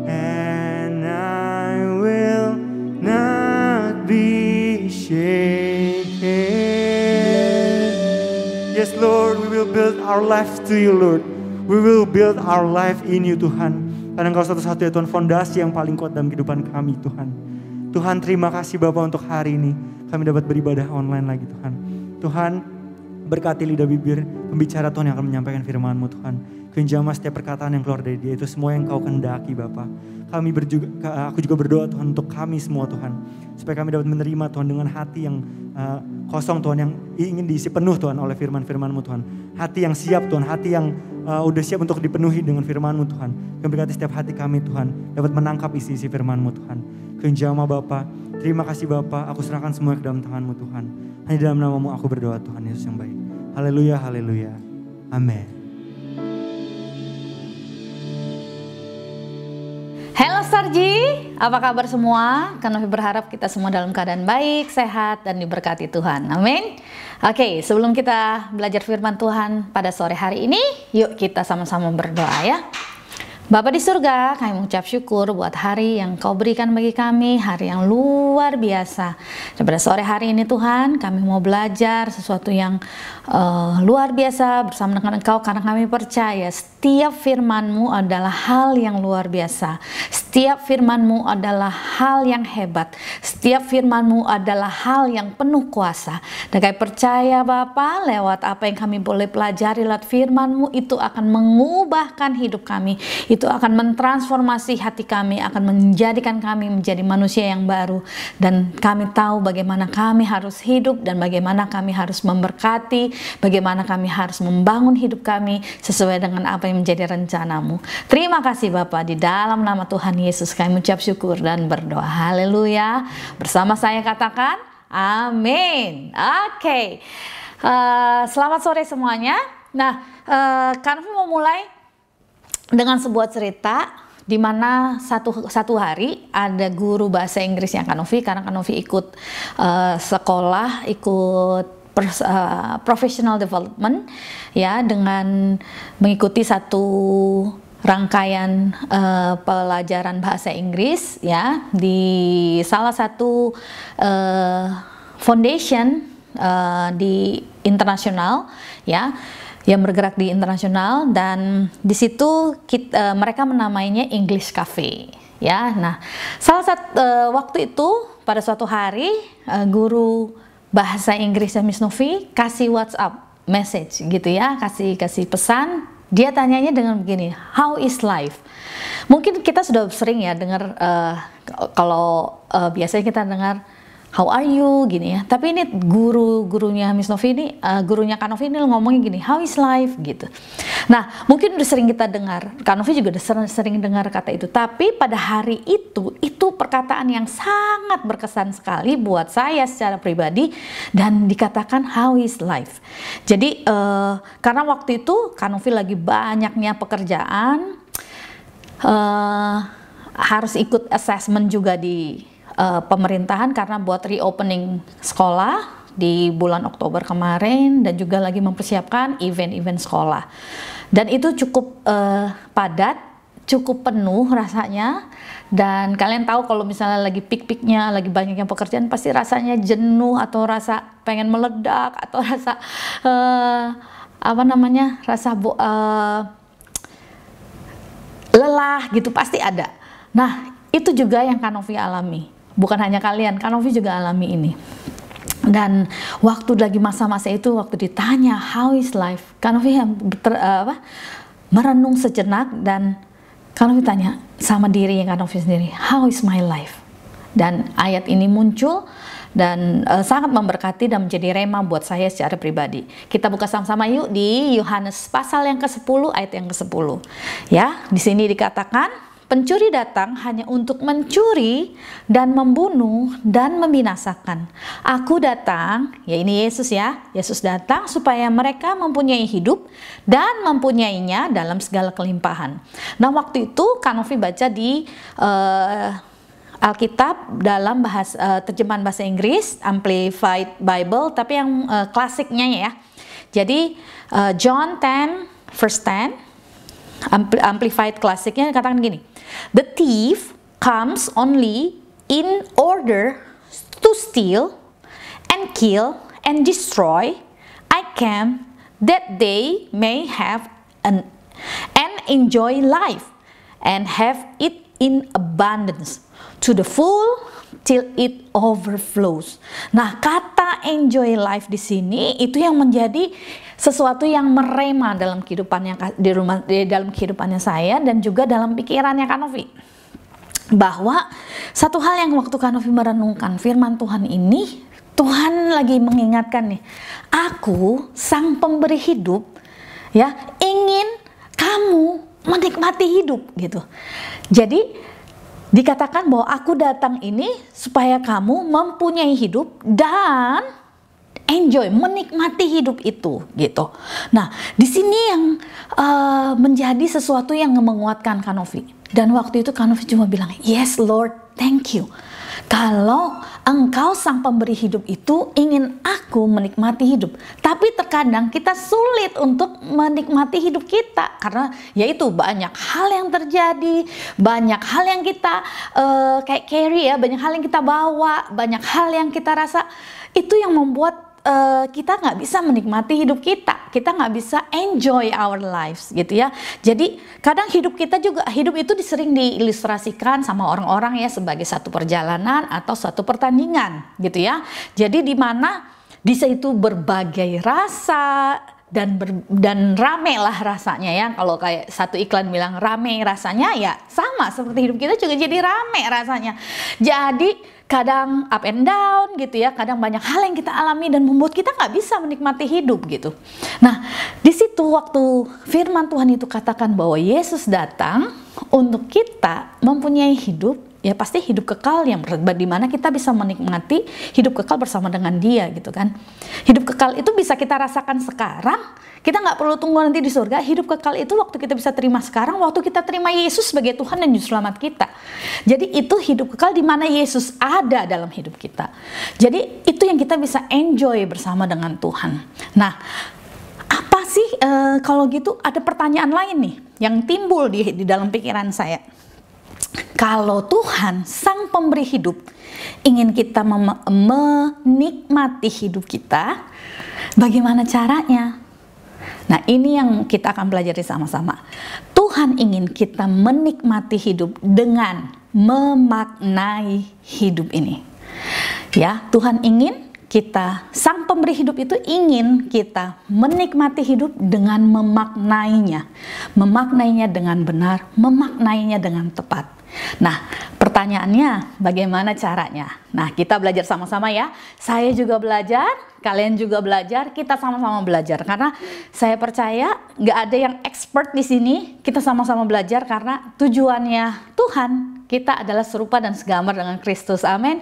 And I will not be shaken. Yes, Lord, we will build our life to you, Lord. We will build our life in you, Tuhan. Karena Engkau satu-satunya Tuhan, fondasi yang paling kuat dalam kehidupan kami, Tuhan. Tuhan, terima kasih Bapa untuk hari ini. Kami dapat beribadah online lagi, Tuhan. Tuhan, berkati lidah bibir pembicara Tuhan yang akan menyampaikan firman-Mu, Tuhan. Kenjamah setiap perkataan yang keluar dari dia, itu semua yang Kau kehendaki, Bapa. Aku juga berdoa, Tuhan, untuk kami semua, Tuhan. Supaya kami dapat menerima, Tuhan, dengan hati yang kosong, Tuhan, yang ingin diisi penuh, Tuhan, oleh firman-firman-Mu, Tuhan. Hati yang siap, Tuhan, hati yang udah siap untuk dipenuhi dengan firman-Mu, Tuhan. Kami berkati setiap hati kami, Tuhan, dapat menangkap isi-isi firman-Mu, Tuhan. Kenjamah Bapa, terima kasih Bapa, aku serahkan semua ke dalam tangan-Mu, Tuhan. Hanya dalam nama-Mu aku berdoa, Tuhan Yesus yang baik. Haleluya, haleluya. Amin. Halo Starji, apa kabar semua? Kami berharap kita semua dalam keadaan baik, sehat, dan diberkati Tuhan. Amin. Oke, sebelum kita belajar firman Tuhan pada sore hari ini, yuk kita sama-sama berdoa ya. Bapa di surga, kami mengucap syukur buat hari yang Kau berikan bagi kami, hari yang luar biasa. Dan pada sore hari ini Tuhan, kami mau belajar sesuatu yang luar biasa bersama dengan Engkau, karena kami percaya setiap firman-Mu adalah hal yang luar biasa. Setiap firman-Mu adalah hal yang hebat. Setiap firman-Mu adalah hal yang penuh kuasa. Dan kami percaya Bapa, lewat apa yang kami boleh pelajari lewat firman-Mu, itu akan mengubahkan hidup kami. Itu akan mentransformasi hati kami, akan menjadikan kami menjadi manusia yang baru. Dan kami tahu bagaimana kami harus hidup dan bagaimana kami harus memberkati, bagaimana kami harus membangun hidup kami sesuai dengan apa yang menjadi rencana-Mu. Terima kasih Bapa, di dalam nama Tuhan Yesus kami mengucap syukur dan berdoa. Haleluya. Bersama saya katakan amin. Oke. Selamat sore semuanya. Nah, kami mau mulai dengan sebuah cerita di mana satu hari ada guru bahasa Inggris yang Kanovi, karena Kanovi ikut sekolah, ikut professional development ya, dengan mengikuti satu rangkaian pelajaran bahasa Inggris ya di salah satu foundation di internasional ya, yang bergerak di internasional, dan di situ mereka menamainya English Cafe ya. Nah, salah satu waktu itu pada suatu hari guru bahasa Inggrisnya Miss Novi kasih WhatsApp message gitu ya, kasih pesan. Dia tanyanya dengan begini, how is life? Mungkin kita sudah sering ya dengar, kalau biasanya kita dengar how are you gini ya, tapi ini gurunya Miss Novi ini, gurunya Kanovi ini ngomongnya gini, how is life gitu. Nah, mungkin udah sering kita dengar, Kanovi juga udah sering dengar kata itu, tapi pada hari itu perkataan yang sangat berkesan sekali buat saya secara pribadi, dan dikatakan how is life. Jadi karena waktu itu Kanovi lagi banyaknya pekerjaan, harus ikut assessment juga di pemerintahan karena buat reopening sekolah di bulan Oktober kemarin, dan juga lagi mempersiapkan event-event sekolah. Dan itu cukup padat, cukup penuh rasanya. Dan kalian tahu kalau misalnya lagi peak-peaknya, lagi banyaknya pekerjaan, pasti rasanya jenuh atau rasa pengen meledak atau rasa lelah gitu, pasti ada. Nah, itu juga yang Kanovi alami. Bukan hanya kalian, Kanovi juga alami ini. Dan waktu lagi masa-masa itu, waktu ditanya how is life, Kanovi merenung sejenak, dan Kanovi tanya sama diri yang Kanovi sendiri, how is my life? Dan ayat ini muncul dan sangat memberkati dan menjadi rema buat saya secara pribadi. Kita buka sama-sama yuk di Yohanes pasal yang ke-10 ayat yang ke-10. Ya, di sini dikatakan, pencuri datang hanya untuk mencuri dan membunuh dan membinasakan. Aku datang, ya ini Yesus ya, Yesus datang supaya mereka mempunyai hidup dan mempunyainya dalam segala kelimpahan. Nah, waktu itu Kanovi baca di Alkitab dalam terjemahan bahasa Inggris, Amplified Bible, tapi yang klasiknya ya. Jadi John 10 verse 10, Amplified klasiknya katakan gini, the thief comes only in order to steal and kill and destroy. I came that they may have and enjoy life and have it in abundance to the full till it overflows. Nah, kata enjoy life di sini itu yang menjadi sesuatu yang merema dalam kehidupannya dalam kehidupannya saya, dan juga dalam pikirannya Kanovi. Bahwa satu hal yang waktu Kanovi merenungkan firman Tuhan ini, Tuhan lagi mengingatkan nih, aku sang pemberi hidup ya, ingin kamu menikmati hidup gitu. Jadi dikatakan bahwa aku datang ini supaya kamu mempunyai hidup dan enjoy, menikmati hidup itu gitu. Nah, di sini yang menjadi sesuatu yang menguatkan Kanovi. Dan waktu itu Kanovi cuma bilang, yes Lord, thank you. Kalau engkau sang pemberi hidup itu ingin aku menikmati hidup, tapi terkadang kita sulit untuk menikmati hidup kita karena yaitu banyak hal yang terjadi, banyak hal yang kita kayak carry ya, banyak hal yang kita bawa, banyak hal yang kita rasa itu yang membuat kita nggak bisa menikmati hidup kita nggak bisa enjoy our lives gitu ya. Jadi kadang hidup itu sering diilustrasikan sama orang-orang ya sebagai satu perjalanan atau suatu pertandingan gitu ya. Jadi di mana di situ berbagai rasa dan rame lah rasanya ya. Kalau kayak satu iklan bilang rame rasanya, ya sama seperti hidup kita juga jadi rame rasanya. Jadi kadang up and down gitu ya, kadang banyak hal yang kita alami dan membuat kita nggak bisa menikmati hidup gitu. Nah, di situ waktu firman Tuhan itu katakan bahwa Yesus datang untuk kita mempunyai hidup, ya pasti hidup kekal yang di mana kita bisa menikmati hidup kekal bersama dengan Dia gitu kan. Hidup kekal itu bisa kita rasakan sekarang. Kita nggak perlu tunggu nanti di surga. Hidup kekal itu waktu kita bisa terima sekarang, waktu kita terima Yesus sebagai Tuhan dan Juru Selamat kita. Jadi itu hidup kekal di mana Yesus ada dalam hidup kita. Jadi itu yang kita bisa enjoy bersama dengan Tuhan. Nah, apa sih kalau gitu ada pertanyaan lain nih yang timbul di dalam pikiran saya. Kalau Tuhan sang pemberi hidup ingin kita menikmati hidup kita, bagaimana caranya? Nah, ini yang kita akan pelajari sama-sama. Tuhan ingin kita menikmati hidup dengan memaknai hidup ini. Ya, Tuhan ingin kita, sang pemberi hidup itu ingin kita menikmati hidup dengan memaknainya. Memaknainya dengan benar, memaknainya dengan tepat. Nah, pertanyaannya bagaimana caranya? Nah, kita belajar sama-sama ya. Saya juga belajar, kalian juga belajar, kita sama-sama belajar. Karena saya percaya nggak ada yang expert di sini. Kita sama-sama belajar karena tujuannya Tuhan kita adalah serupa dan segambar dengan Kristus. Amin.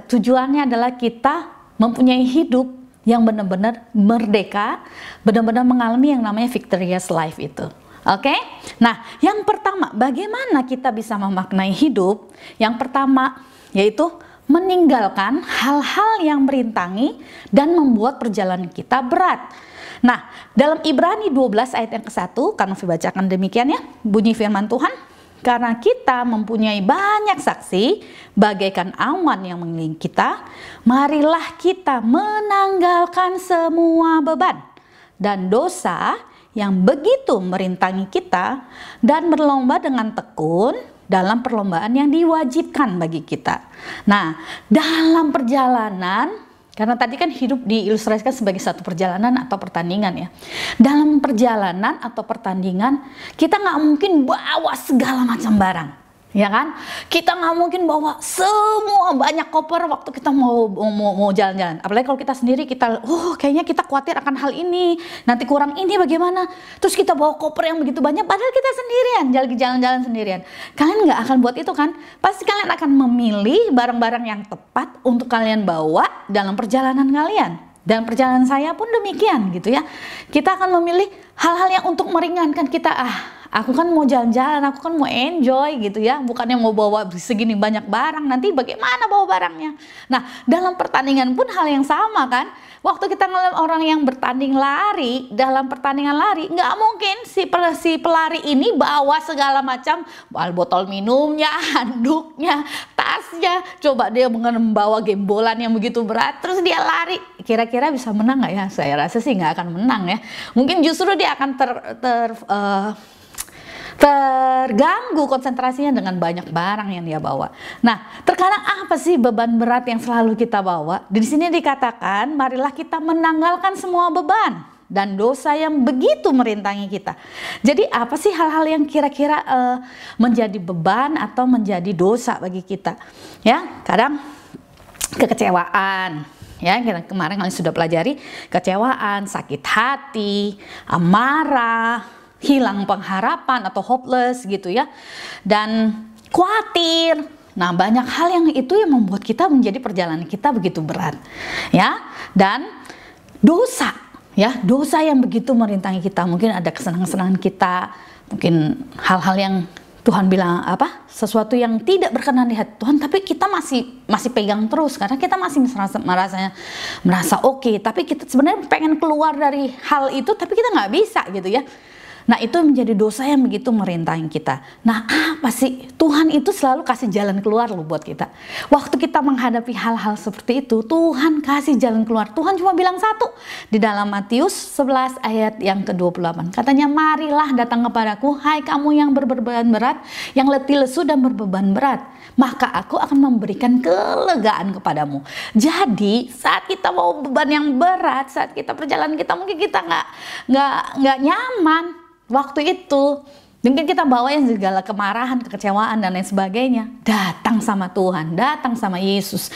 Tujuannya adalah kita mempunyai hidup yang benar-benar merdeka, benar-benar mengalami yang namanya victorious life itu. Oke? Nah, yang pertama, bagaimana kita bisa memaknai hidup? Yang pertama, yaitu meninggalkan hal-hal yang merintangi dan membuat perjalanan kita berat. Nah, dalam Ibrani 12 ayat yang ke-1, karena saya bacakan demikian ya, bunyi firman Tuhan. Karena kita mempunyai banyak saksi, bagaikan awan yang mengelilingi kita, marilah kita menanggalkan semua beban dan dosa yang begitu merintangi kita dan berlomba dengan tekun dalam perlombaan yang diwajibkan bagi kita. Nah, dalam perjalanan, karena tadi kan hidup diilustrasikan sebagai satu perjalanan atau pertandingan ya. Dalam perjalanan atau pertandingan, kita nggak mungkin bawa segala macam barang. Ya kan? Kita nggak mungkin bawa semua banyak koper waktu kita mau jalan-jalan. Apalagi kalau kita sendiri, kita kayaknya kita khawatir akan hal ini, nanti kurang ini bagaimana. Terus kita bawa koper yang begitu banyak, padahal kita sendirian, jalan-jalan sendirian. Kalian nggak akan buat itu kan? Pasti kalian akan memilih barang-barang yang tepat untuk kalian bawa dalam perjalanan kalian. Dan perjalanan saya pun demikian gitu ya. Kita akan memilih hal-hal yang untuk meringankan kita. Aku kan mau jalan-jalan, aku kan mau enjoy gitu ya. Bukannya mau bawa segini banyak barang, nanti bagaimana bawa barangnya. Nah, dalam pertandingan pun hal yang sama kan. Waktu kita ngeliat orang yang bertanding lari, dalam pertandingan lari, nggak mungkin si pelari ini bawa segala macam, botol minumnya, handuknya, tasnya. Coba dia membawa gembolan yang begitu berat, terus dia lari. Kira-kira bisa menang nggak ya? Saya rasa sih nggak akan menang ya. Mungkin justru dia akan terganggu konsentrasinya dengan banyak barang yang dia bawa. Nah, terkadang apa sih beban berat yang selalu kita bawa? Di sini dikatakan, marilah kita menanggalkan semua beban dan dosa yang begitu merintangi kita. Jadi apa sih hal-hal yang kira-kira menjadi beban atau menjadi dosa bagi kita? Ya, kadang kekecewaan. Ya, kemarin kalian sudah pelajari kekecewaan, sakit hati, amarah, hilang pengharapan atau hopeless gitu ya, dan khawatir. Nah, banyak hal yang itu yang membuat kita menjadi perjalanan kita begitu berat ya. Dan dosa ya, dosa yang begitu merintangi kita. Mungkin ada kesenangan-kesenangan kita, mungkin hal-hal yang Tuhan bilang apa? Sesuatu yang tidak berkenan di hati Tuhan, tapi kita masih pegang terus karena kita masih merasa oke, tapi kita sebenarnya pengen keluar dari hal itu, tapi kita nggak bisa gitu ya. Nah, itu menjadi dosa yang begitu merintangi kita. Nah, apa sih? Tuhan itu selalu kasih jalan keluar loh buat kita. Waktu kita menghadapi hal-hal seperti itu, Tuhan kasih jalan keluar. Tuhan cuma bilang satu di dalam Matius 11 ayat yang ke-28. Katanya, marilah datang kepadaku, hai kamu yang berbeban berat, yang letih lesu dan berbeban berat, maka aku akan memberikan kelegaan kepadamu. Jadi saat kita mau beban yang berat, saat kita perjalanan kita mungkin kita nggak nyaman. Waktu itu mungkin kita bawa yang segala kemarahan, kekecewaan dan lain sebagainya. Datang sama Tuhan, datang sama Yesus,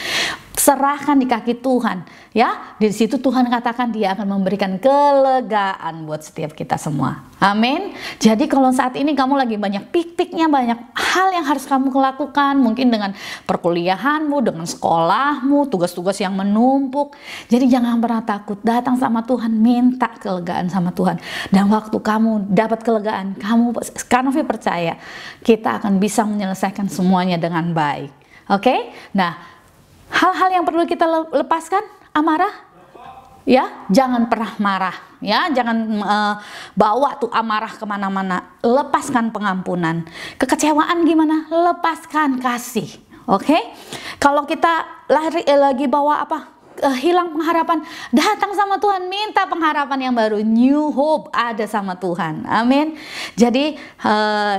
serahkan di kaki Tuhan, ya. Di situ Tuhan katakan Dia akan memberikan kelegaan buat setiap kita semua. Amin. Jadi kalau saat ini kamu lagi banyak pikniknya, banyak hal yang harus kamu lakukan, mungkin dengan perkuliahanmu, dengan sekolahmu, tugas-tugas yang menumpuk. Jadi jangan pernah takut, datang sama Tuhan, minta kelegaan sama Tuhan. Dan waktu kamu dapat kelegaan, Kanovi percaya kita akan bisa menyelesaikan semuanya dengan baik. Oke? Nah, hal-hal yang perlu kita lepaskan, amarah. Ya, jangan pernah marah, ya, jangan bawa tuh amarah kemana-mana. Lepaskan pengampunan. Kekecewaan gimana? Lepaskan kasih. Oke? Kalau kita lagi bawa apa? Hilang pengharapan, datang sama Tuhan, minta pengharapan yang baru, new hope ada sama Tuhan. Amin. Jadi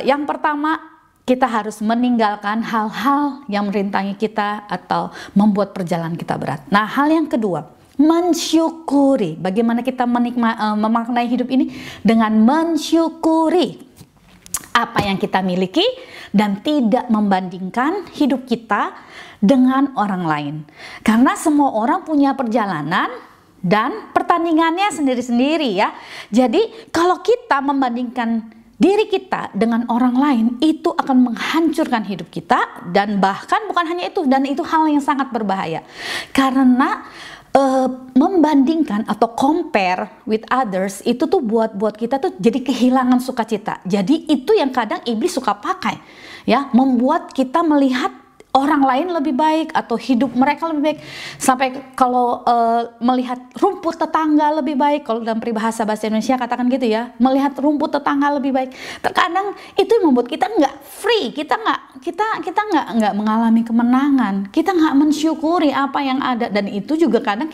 yang pertama, kita harus meninggalkan hal-hal yang merintangi kita atau membuat perjalanan kita berat. Nah, hal yang kedua, mensyukuri. Bagaimana kita memaknai hidup ini? Dengan mensyukuri apa yang kita miliki dan tidak membandingkan hidup kita dengan orang lain. Karena semua orang punya perjalanan dan pertandingannya sendiri-sendiri ya. Jadi kalau kita membandingkan diri kita dengan orang lain, itu akan menghancurkan hidup kita, dan bahkan bukan hanya itu, dan itu hal yang sangat berbahaya. Karena membandingkan atau compare with others itu tuh buat kita tuh jadi kehilangan sukacita. Jadi itu yang kadang iblis suka pakai, ya, membuat kita melihat orang lain lebih baik atau hidup mereka lebih baik, sampai kalau melihat rumput tetangga lebih baik, kalau dalam peribahasa bahasa Indonesia katakan gitu ya, melihat rumput tetangga lebih baik. Terkadang itu yang membuat kita nggak free, kita nggak mengalami kemenangan, kita nggak mensyukuri apa yang ada, dan itu juga kadang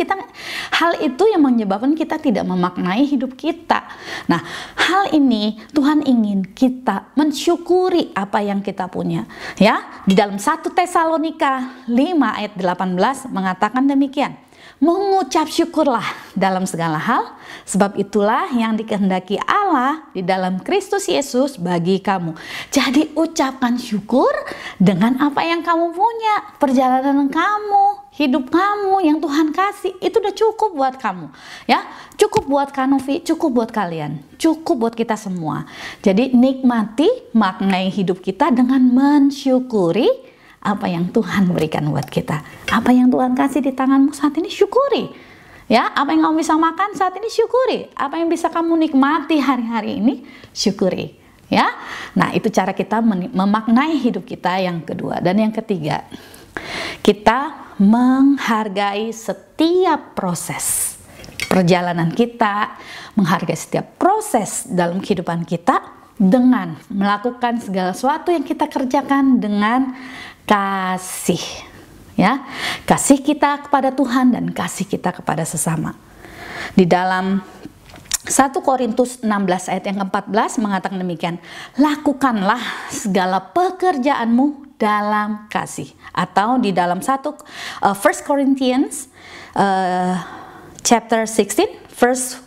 hal itu yang menyebabkan kita tidak memaknai hidup kita. Nah, hal ini Tuhan ingin kita mensyukuri apa yang kita punya, ya. Di dalam 1 Tesalonika 5 ayat 18 mengatakan demikian. Mengucap syukurlah dalam segala hal, sebab itulah yang dikehendaki Allah di dalam Kristus Yesus bagi kamu. Jadi ucapkan syukur dengan apa yang kamu punya, perjalanan kamu, hidup kamu yang Tuhan kasih, itu udah cukup buat kamu, ya. Cukup buat Kanovi, cukup buat kalian, cukup buat kita semua. Jadi nikmati, maknai hidup kita dengan mensyukuri apa yang Tuhan berikan buat kita. Apa yang Tuhan kasih di tanganmu saat ini, syukuri. Ya, apa yang kamu bisa makan saat ini, syukuri. Apa yang bisa kamu nikmati hari-hari ini, syukuri. Ya. Nah, itu cara kita memaknai hidup kita yang kedua. Dan yang ketiga, kita menghargai setiap proses perjalanan kita, menghargai setiap proses dalam kehidupan kita dengan melakukan segala sesuatu yang kita kerjakan dengan kasih, ya, kasih kita kepada Tuhan dan kasih kita kepada sesama. Di dalam 1 Korintus 16 ayat yang ke-14 mengatakan demikian, lakukanlah segala pekerjaanmu dalam kasih. Atau di dalam 1 Corinthians chapter 16 verse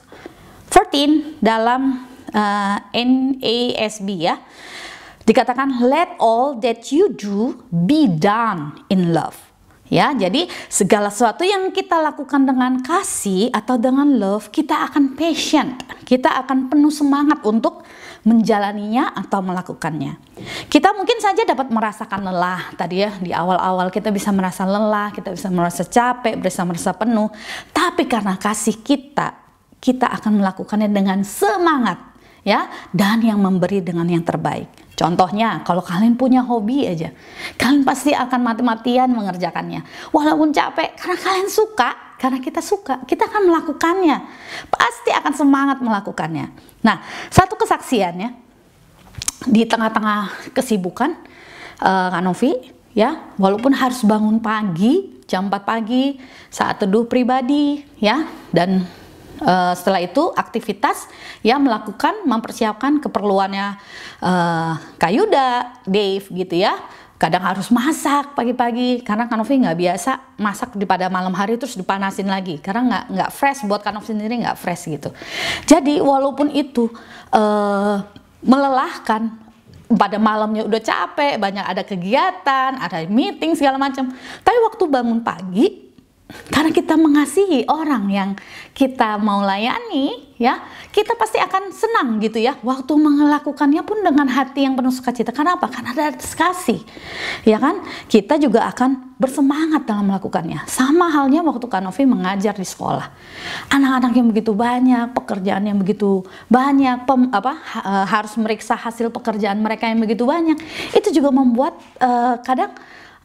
14 dalam NASB, ya, dikatakan let all that you do be done in love. Ya, jadi segala sesuatu yang kita lakukan dengan kasih atau dengan love, kita akan patient, kita akan penuh semangat untuk menjalaninya atau melakukannya. Kita mungkin saja dapat merasakan lelah tadi ya, di awal-awal kita bisa merasa lelah, kita bisa merasa capek, bisa merasa penuh, tapi karena kasih kita akan melakukannya dengan semangat, ya, dan yang memberi dengan yang terbaik. Contohnya, kalau kalian punya hobi aja, kalian pasti akan mati-matian mengerjakannya. Walaupun capek, karena kalian suka, karena kita suka, kita akan melakukannya. Pasti akan semangat melakukannya. Nah, satu kesaksiannya, di tengah-tengah kesibukan, Kak Novi, ya, walaupun harus bangun pagi, jam 4 pagi, saat teduh pribadi, ya, dan setelah itu aktivitas yang mempersiapkan keperluannya Kak Yuda, Dave gitu ya. Kadang harus masak pagi-pagi karena Kak Novi nggak biasa masak pada malam hari terus dipanasin lagi karena nggak fresh, buat Kak Novi sendiri nggak fresh gitu. Jadi walaupun itu melelahkan, pada malamnya udah capek, banyak ada kegiatan, ada meeting segala macam, tapi waktu bangun pagi, karena kita mengasihi orang yang kita mau layani, ya, kita pasti akan senang gitu ya. Waktu melakukannya pun dengan hati yang penuh sukacita. Kenapa? Karena ada kasih, ya kan? Kita juga akan bersemangat dalam melakukannya. Sama halnya waktu Kak Novi mengajar di sekolah. Anak-anak yang begitu banyak, pekerjaan yang begitu banyak, harus meriksa hasil pekerjaan mereka yang begitu banyak. Itu juga membuat kadang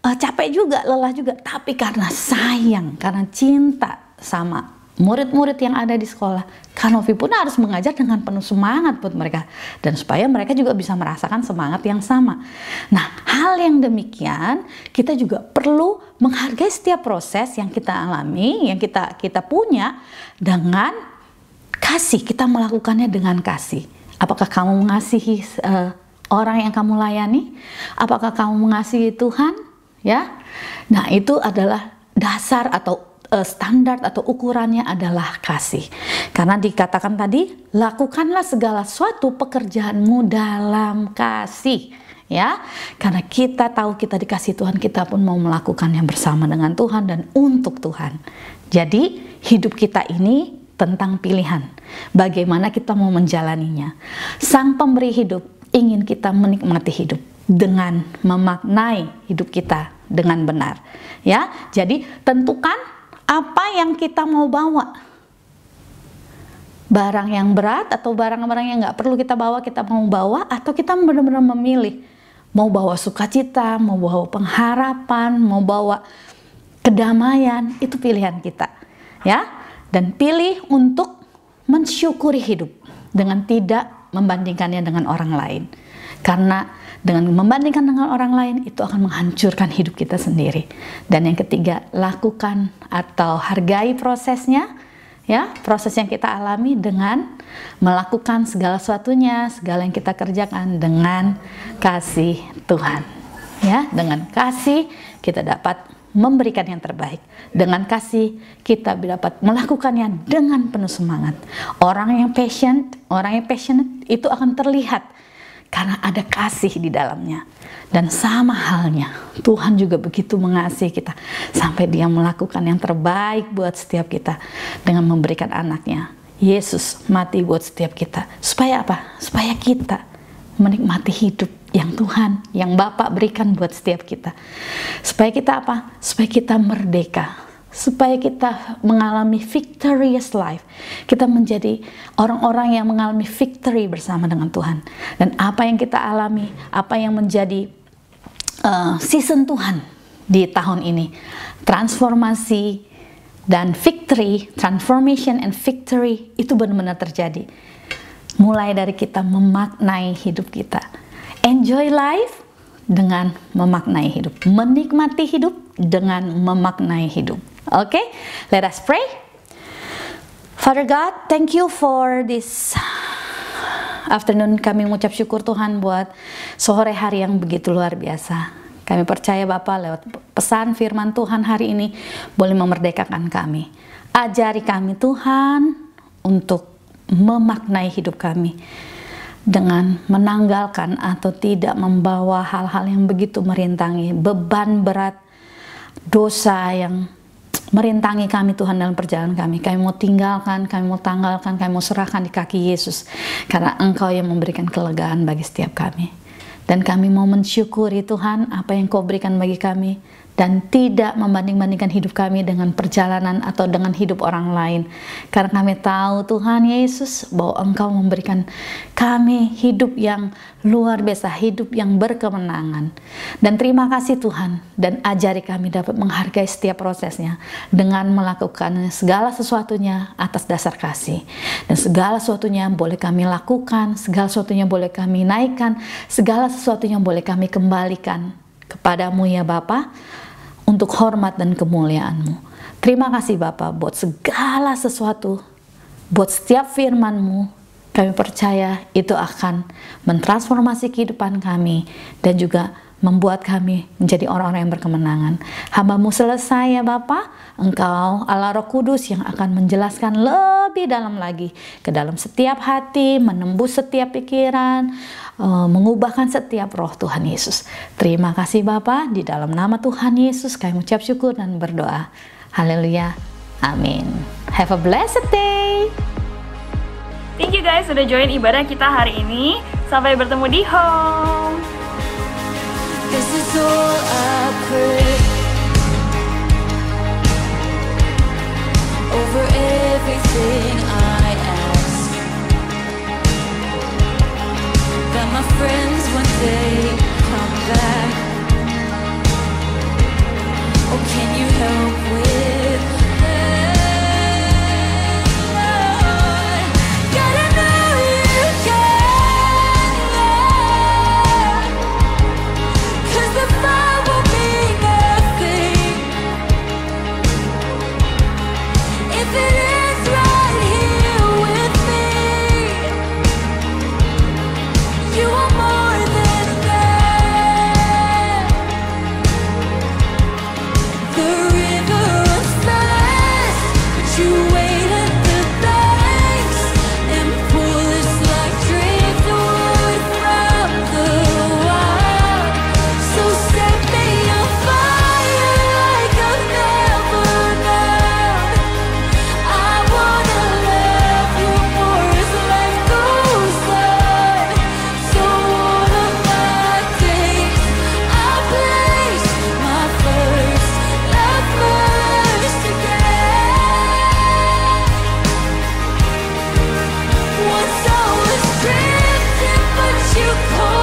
capek juga, lelah juga, tapi karena sayang, karena cinta sama murid-murid yang ada di sekolah, Kak Novi pun harus mengajar dengan penuh semangat buat mereka, dan supaya mereka juga bisa merasakan semangat yang sama. Nah, hal yang demikian kita juga perlu menghargai setiap proses yang kita alami, yang kita punya dengan kasih. Kita melakukannya dengan kasih. Apakah kamu mengasihi orang yang kamu layani? Apakah kamu mengasihi Tuhan? Ya, nah itu adalah dasar atau standar atau ukurannya adalah kasih. Karena dikatakan tadi, lakukanlah segala suatu pekerjaanmu dalam kasih. Ya, karena kita tahu kita dikasih Tuhan, kita pun mau melakukannya bersama dengan Tuhan dan untuk Tuhan. Jadi hidup kita ini tentang pilihan. Bagaimana kita mau menjalaninya. Sang pemberi hidup ingin kita menikmati hidup dengan memaknai hidup kita dengan benar, ya. Jadi tentukan apa yang kita mau bawa, barang yang berat atau barang-barang yang nggak perlu kita bawa, kita mau bawa, atau kita benar-benar memilih mau bawa sukacita, mau bawa pengharapan, mau bawa kedamaian. Itu pilihan kita, ya. Dan pilih untuk mensyukuri hidup dengan tidak membandingkannya dengan orang lain. Karena dengan membandingkan dengan orang lain itu akan menghancurkan hidup kita sendiri. Dan yang ketiga, lakukan atau hargai prosesnya, ya, proses yang kita alami dengan melakukan segala sesuatunya, segala yang kita kerjakan dengan kasih Tuhan. Ya, dengan kasih kita dapat memberikan yang terbaik. Dengan kasih kita dapat melakukannya dengan penuh semangat. Orang yang passionate itu akan terlihat karena ada kasih di dalamnya. Dan sama halnya, Tuhan juga begitu mengasihi kita sampai Dia melakukan yang terbaik buat setiap kita dengan memberikan anaknya. Yesus mati buat setiap kita. Supaya apa? Supaya kita menikmati hidup yang Tuhan, yang Bapa berikan buat setiap kita. Supaya kita apa? Supaya kita merdeka. Supaya kita mengalami victorious life. Kita menjadi orang-orang yang mengalami victory bersama dengan Tuhan. Dan apa yang kita alami, apa yang menjadi season Tuhan di tahun ini, transformasi dan victory, transformation and victory, itu benar-benar terjadi. Mulai dari kita memaknai hidup kita. Enjoy life dengan memaknai hidup. Menikmati hidup dengan memaknai hidup. Okay, let us pray. Father God, thank you for this afternoon. Kami mengucap syukur Tuhan buat sore hari yang begitu luar biasa. Kami percaya Bapa lewat pesan firman Tuhan hari ini boleh memerdekakan kami. Ajari kami Tuhan untuk memaknai hidup kami dengan menanggalkan atau tidak membawa hal-hal yang begitu merintangi, beban berat, dosa yang merintangi kami Tuhan dalam perjalanan kami. Kami mau tinggalkan, kami mau tanggalkan, kami mau serahkan di kaki Yesus. Karena Engkau yang memberikan kelegaan bagi setiap kami. Dan kami mau mensyukuri Tuhan apa yang Kau berikan bagi kami. dan tidak membanding-bandingkan hidup kami dengan perjalanan atau dengan hidup orang lain. Karena kami tahu Tuhan Yesus bahwa Engkau memberikan kami hidup yang luar biasa, hidup yang berkemenangan. Dan terima kasih Tuhan, dan ajari kami dapat menghargai setiap prosesnya dengan melakukan segala sesuatunya atas dasar kasih. Dan segala sesuatunya boleh kami lakukan, segala sesuatunya boleh kami naikkan, segala sesuatunya boleh kami kembalikan kepadamu ya Bapa, untuk hormat dan kemuliaan-Mu. Terima kasih Bapa buat segala sesuatu, buat setiap firman-Mu. Kami percaya itu akan mentransformasi kehidupan kami dan juga membuat kami menjadi orang-orang yang berkemenangan. Hamba-Mu selesai ya Bapa, Engkau Allah Roh Kudus yang akan menjelaskan lebih dalam lagi ke dalam setiap hati, menembus setiap pikiran, mengubahkan setiap roh Tuhan Yesus. Terima kasih Bapa, di dalam nama Tuhan Yesus kami ucap syukur dan berdoa. Haleluya. Amin. Have a blessed day. Thank you guys sudah join ibadah kita hari ini. Sampai bertemu di home. This is all I pray, over everything I ask, that my friends when they come back, oh can you help with that, Lord? Gotta know you can love, 'cause the fire will be nothing if it is right here with me. You are more than that. The river runs fast, but you wait at the banks and pull us like driftwood from the wild. So set me on fire like I've never known. I wanna love you more as life goes on. So one of my days I'll place my first love first again. Once I was drifting, but you called